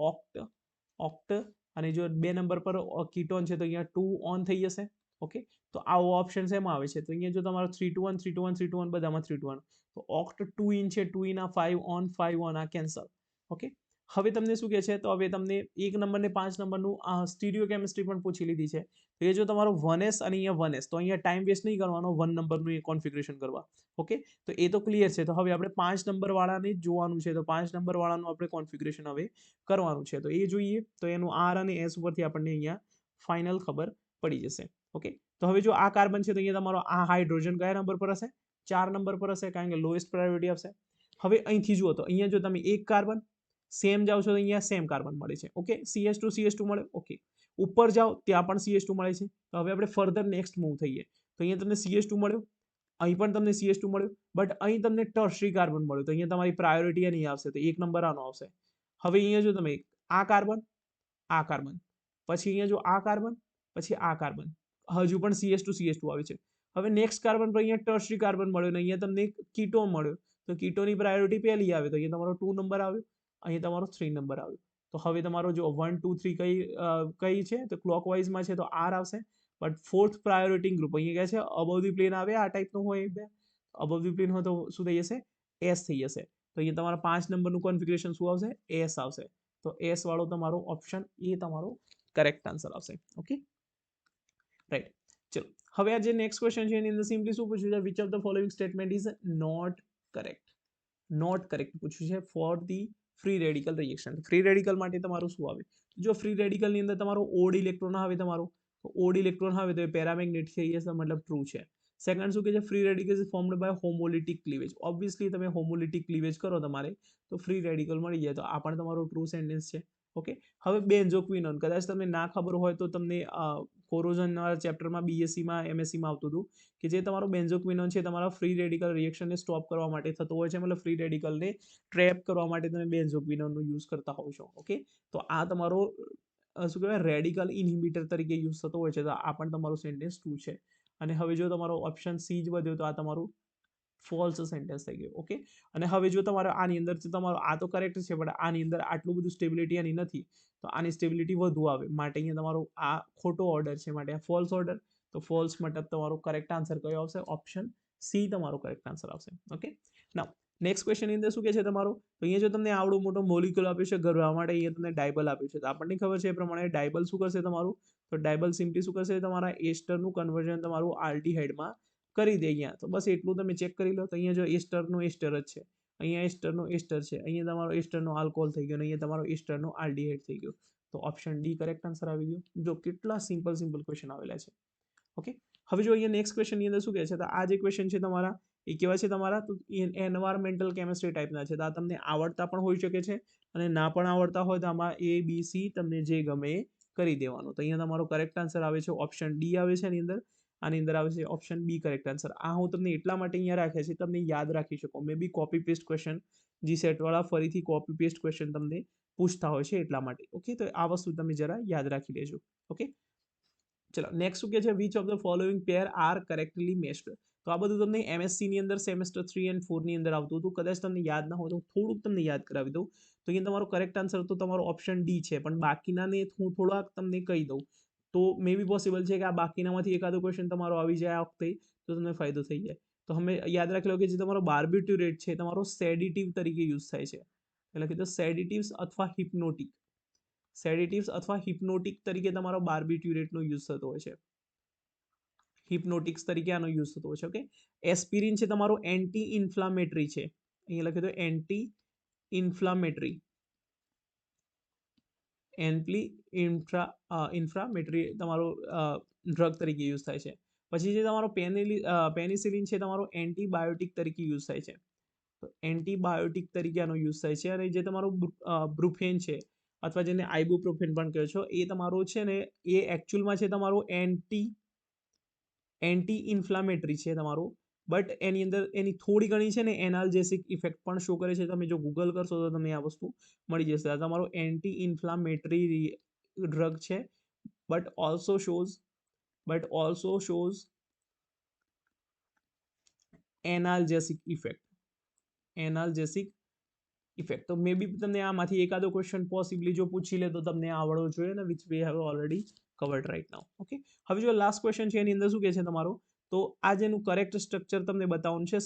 ઓક્ટ. અને જો 2 નંબર પર કીટોન છે, તો અહીંયા 2 ઓન થઈ જશે. ઓકે, તો આવો ઓપ્શન શેમાં આવે છે? તો અહીંયા જો તમારો 3 2 1 3 2 1 3 2 1 બધામાં 3 2 1, તો ઓક્ટ 2 ઇન છે, 2 ઇન આ 5 ઓન 5 ઓન આ કેન્સલ. ઓકે, હવે તમને શું કહે છે? તો હવે તમને 1 નંબર ને 5 નંબરનું સ્ટીરિયો કેમિસ્ટ્રી પણ પૂછી લીધી છે. તો એ જો તમારો 1s અને અહીંયા 1s, તો અહીંયા ટાઈમ વેસ્ટ નહીં કરવાનો 1 નંબરનું એ કોન્ફિગરેશન કરવા. ઓકે, તો એ તો ક્લિયર છે. તો હવે આપણે 5 નંબર વાળાને જ જોવાનું છે. તો 5 નંબર વાળાનું આપણે કોન્ફિગરેશન હવે કરવાનું છે. તો એ જોઈએ તો એનું R અને S ઉપરથી આપણને અહીંયા ફાઇનલ ખબર પડી જશે. ઓકે, તો હવે જો આ કાર્બન છે, તો અહીંયા તમારો આ હાઇડ્રોજન કયા નંબર પર હશે? 4 નંબર પર હશે, કારણ કે લોએસ્ટ પ્રાયોરિટી આવશે. હવે અહીંથી જુઓ તો અહીંયા જો તમે એક કાર્બન સેમ જાઓ છો તો અહીંયા સેમ કાર્બન મળે છે. ઓકે, CH2 મળે. ઓકે, ઉપર જાઓ ત્યાં પણ CH2 મળે છે. તો હવે આપણે ફર્ધર નેક્સ્ટ મૂવ થઈએ. તો અહીંયા તમને CH2 મળ્યો, અહીં પણ તમને CH2 મળ્યો, બટ અહીં તમને ટર્શરી કાર્બન મળ્યો. તો અહીંયા તમારી પ્રાયોરિટી નહીં આવશે, તો 1 નંબર આનો આવશે. હવે અહીંયા જો તમે આ કાર્બન, પછી અહીંયા જો આ કાર્બન, પછી આ કાર્બન, હજુ પણ CH2 આવે છે. હવે નેક્સ્ટ કાર્બન પર અહીંયા ટર્શરી કાર્બન મળ્યો અને અહીંયા તમને કીટોન મળ્યો. તો કીટોની પ્રાયોરિટી પહેલી આવે, તો અહીંયા તમારો 2 નંબર આવ્યો, અહીંયા તમારો 3 નંબર આવ્યો. તો હવે તમારો જો 1 2 3 કઈ છે? તો ક્લોકવાઇઝમાં છે, તો R આવશે. બટ ફોર્થ પ્રાયોરિટી ગ્રુપ અહીંયા કહે છે અબવ ધી પ્લેન આવે, આ ટાઈપનું હોય. અબવ ધી પ્લેન હોય તો શું થઈ જશે? S થઈ જશે. તો અહીંયા તમારા 5 નંબરનું કોન્ફિગરેશન શું આવશે? S આવશે. તો S વાળો તમારો ઓપ્શન એ તમારો કરેક્ટ આન્સર આવશે. Okay, right. ચલો હવે આ જે નેક્સ્ટ ક્વેશ્ચન છે એની અંદર સિમ્પલી શું પૂછ્યું છે, which of the following statement is not correct પૂછ્યું છે for the free radical reaction. Free radical માટે તમારું શું આવે, જો ફ્રી રેડિકલની અંદર તમારો ઓડ ઇલેક્ટ્રોન આવે, તમારો ઓડ ઇલેક્ટ્રોન આવે તો એ પેરામેગ્નેટિક થઈ જશે, મતલબ ટ્રુ છે. સેકન્ડ શું કહે છે, free radical is formed by homolytic cleavage. Obviously તમે હોમોલિટિક ક્લીવેજ કરો તમારે તો ફ્રી રેડિકલ મળી જાય, તો આ પણ તમારો ટ્રુ સેન્ટેન્સ છે. ઓકે, હવે બેન્ઝોક્વિનોન, કદાચ તમને ના ખબર હોય તો તમને કોરોઝનના ચેપ્ટરમાં બીએસસીમાં એમએસસીમાં આવતું હતું કે જે તમારો બેન્ઝોક્વિનોન છે તમારા ફ્રી રેડિકલ રિએક્શનને સ્ટોપ કરવા માટે થતો હોય છે, મતલબ ફ્રી રેડિકલને ટ્રેપ કરવા માટે તમે બેન્ઝોક્વિનોનનો યુઝ કરતા હોવ છો. ઓકે, તો આ તમારો શું કહેવાય રેડિકલ ઇનહિબિટર તરીકે યુઝ થતો હોય છે, તો આ પણ તમારું સેન્ટેન્સ ટ્રુ છે. અને હવે જો તમારો ઓપ્શન સી જ વધ્યો તો આ તમારું ફોલ્સ સેન્ટેન્સ થઈ ગયું. ઓકે, અને હવે જો તમારે આની અંદર તમારો આ તો કરેક્ટ છે પણ આની અંદર આટલું બધું સ્ટેબિલિટી આની નથી, તો આની સ્ટેબિલિટી વધુ આવે, માટે અહીંયા તમારો આ ખોટો ઓર્ડર છે, માટે આ ફોલ્સ ઓર્ડર. તો ફોલ્સ મતલબ તમારો કરેક્ટ આન્સર કયો આવશે, ઓપ્શન સી તમારો કરેક્ટ આન્સર આવશે. ઓકે, નાઉ નેક્સ્ટ ક્વેશ્ચનની અંદર શું કહે છે તમારું, તો અહીંયા જો તમને આવડો મોટો મોલિક્યુલ આપ્યો છે ગરવા માટે, અહીંયા તમને ડાયબલ આપ્યું છે, તો આપણને ખબર છે એ પ્રમાણે ડાયબલ શું કરશે તમારું, તો ડાયબલ સિમ્પલી શું કરશે, તમારા એસ્ટરનું કન્વર્ઝન તમારું આલ્ડીહાઇડમાં કરી દે. અહીંયા તો બસ એટલું તમે ચેક કરી લો, તો અહીંયા જો એસ્ટરનો એસ્ટર જ છે, અહીંયા એસ્ટરનો એસ્ટર છે, અહીંયા તમારો એસ્ટરનો આલ્કોહોલ થઈ ગયો, અને અહીંયા તમારો એસ્ટરનો આલ્ડીહાઇડ થઈ ગયો, તો ઓપ્શન ડી કરેક્ટ આન્સર આવી ગયો. જો કેટલા સિમ્પલ ક્વેશ્ચન આવેલા છે. ઓકે, હવે જો અહીંયા નેક્સ્ટ ક્વેશ્ચનની અંદર શું કહે છે, તો આ જે ક્વેશ્ચન છે તમારા એ કેવા છે તમારા, તો એન્વાયરમેન્ટલ કેમિસ્ટ્રી ટાઈપના છે, તો આ તમને આવડતા પણ હોઈ શકે છે અને ના પણ આવડતા હોય તો આમાં એ બી સી તમને જે ગમે એ કરી દેવાનું. તો અહીંયા તમારો કરેક્ટ આન્સર આવે છે ઓપ્શન ડી આવે છે આની અંદર આવે છે ઓપ્શન બી કરેક્ટ આન્સર. આ હું તમને એટલા માટે અહીંયા રાખ્યા છે તમને યાદ રાખી શકો, મે બી કોપી પેસ્ટ ક્વેશ્ચન જીસેટ વાળા ફરીથી કોપી પેસ્ટ ક્વેશ્ચન તમને પૂછતા હોય છે એટલા માટે. ઓકે, તો આ વસ્તુ તમે જરા યાદ રાખી લેજો. ઓકે, ચલો નેક્સ્ટ શું કહે છે, which of the following pair are correctly matched. તો આ બધું તમને એમએસસી ની અંદર સેમેસ્ટર 3 અને 4 ની અંદર આવતું હતું, કદાચ તમને યાદ ના હોય તો થોડુંક તમને યાદ કરાવી દઉં. તો અહીંયા તમારો કરેક્ટ આન્સર તો તમારો ઓપ્શન ડી છે, પણ બાકીનાને હું થોડાક તમને કહી દઉં, તો મે બી પોસિબલ છે કે આ બાકીનામાંથી એકાદો ક્વેશ્ચન તમારો આવી જાય આ વખતે, તો તમને ફાયદો થઈ જાય. તો અમે યાદ રાખી લો કે જે તમારો બાર્બિટ્યુરેટ છે તમારો સેડિટિવ તરીકે યુઝ થાય છે, એટલે કે સેડિટિવ્સ અથવા હિપ્નોટિક, સેડિટિવ્સ અથવા હિપ્નોટિક તરીકે તમારો બાર્બિટ્યુરેટનો યુઝ થતો હોય છે, હિપ્નોટિક્સ તરીકે આનો યુઝ થતો હોય છે. ઓકે, એસ્પિરિન છે તમારો એન્ટી ઇન્ફ્લામેટરી છે, અહીંયા લખી દો એન્ટી ઇન્ફ્લામેટરી, ઇન્ફ્લામેટરી તમારો ડ્રગ તરીકે યુઝ થાય છે. પછી જે તમારો પેનિસિલિન છે તમારો એન્ટીબાયોટિક તરીકે યુઝ થાય છે, તો એન્ટીબાયોટિક તરીકે આનો યુઝ થાય છે. અને જે તમારો બ્રુફેન છે અથવા જેને આઇબુપ્રોફેન પણ કહો છો, એ તમારો છે ને એ એકચ્યુઅલમાં છે તમારો એન્ટી ઇન્ફ્લામેટરી છે તમારો, બટ એની અંદર એની થોડી ઘણી છે ને એનાલ્જેસિક ઇફેક્ટ પણ શો કરે છે. તમે જો ગૂગલ કરશો તો તમને આ વસ્તુ મળી જશે. આ તમારો એન્ટી ઇન્ફ્લામેટરી ડ્રગ છે, but also shows analgesic effect. તો મે બી તમને આમાંથી એકાદો ક્વેશ્ચન પોસિબલી જો પૂછી લે તો તમને આવડવો જોઈએ ને, which we have already covered right now. Okay, હવે જો લાસ્ટ ક્વેશ્ચન છે એની અંદર શું કહે છે તમારો, તો આ જેનું કરેક્ટ સ્ટ્રક્ચર તમને બતાવવાનું છે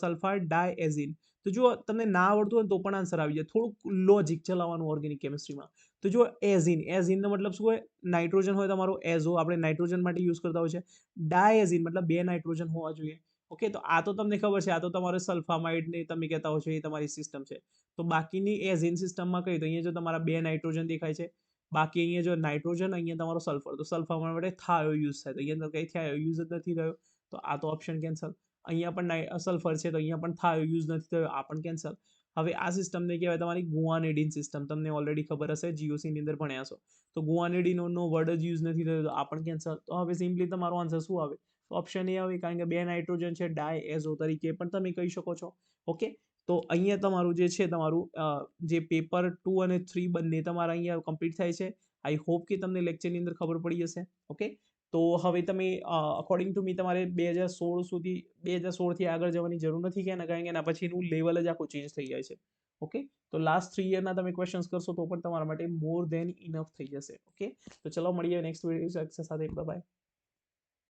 સલ્ફા ડાયએઝિન. તો જો તમને ના આવડતું હોય તો પણ આન્સર આવી જાય, થોડુંક લોજિક ચલાવવાનું ઓર્ગેનિક કેમિસ્ટ્રીમાં. તો જો એઝિનનો મતલબ શું હોય, નાઇટ્રોજન હોય તમારો એઝો, આપણે નાઇટ્રોજન માટે યુઝ કરતા હોય છે. ડાયએઝિન મતલબ 2 નાઇટ્રોજન હોવા જોઈએ. ઓકે, તો આ તો તમને ખબર છે, આ તો તમારે સલ્ફામાઇડ ને તમે કહેતા હો છો એ તમારી સિસ્ટમ છે. તો બાકીની એઝિન સિસ્ટમમાં કઈ, તો અહીંયા જો તમારા 2 નાઇટ્રોજન દેખાય છે, બાકી અહીંયા જો નાઇટ્રોજન, અહીંયા તમારો સલ્ફર, તો સલ્ફર માટે થાયો યુઝ થાય, તો અહીંયા કઈ થાયો યુઝ જ નથી થયો, તો આ તો ઓપ્શન કેન્સલ. અહીંયા પણ સલ્ફર છે તો અહીંયા પણ થાયો યુઝ નથી થયો, આ પણ કેન્સલ. હવે આ સિસ્ટમને કહેવાય તમારી ગુઆનિડીન સિસ્ટમ, તમને ઓલરેડી ખબર હશે, જીઓસી ની અંદર ભણ્યા છો. તો ગુઆનિડીનનો વર્ડ જ યુઝ નથી થયો, તો આ પણ કેન્સલ. તો હવે સિમ્પલી તમારો આન્સર શું આવે, ઓપ્શન એ આવે, કારણ કે 2 નાઇટ્રોજન છે, ડાયએઝો તરીકે પણ તમે કહી શકો છો. ઓકે, તો અહીંયા તમારું જે છે તમારું જે પેપર 2 અને 3 બંને તમારા અહીંયા કમ્પ્લીટ થાય છે. આઈ હોપ કે તમને લેક્ચરની અંદર ખબર પડી હશે. ઓકે, તો હવે તમે અકોર્ડિંગ ટુ મી તમારે 2016થી આગળ જવાની જરૂર નથી, કે કારણ કે એના પછીનું લેવલ જ આખું ચેન્જ થઈ જાય છે. ઓકે, તો લાસ્ટ 3 યરના તમે ક્વેશ્ચન્સ કરશો તો પણ તમારા માટે મોર ધેન ઇનફ થઈ જશે. ઓકે, તો ચલો મળીએ નેક્સ્ટ વિડીયો સાથે. બાય.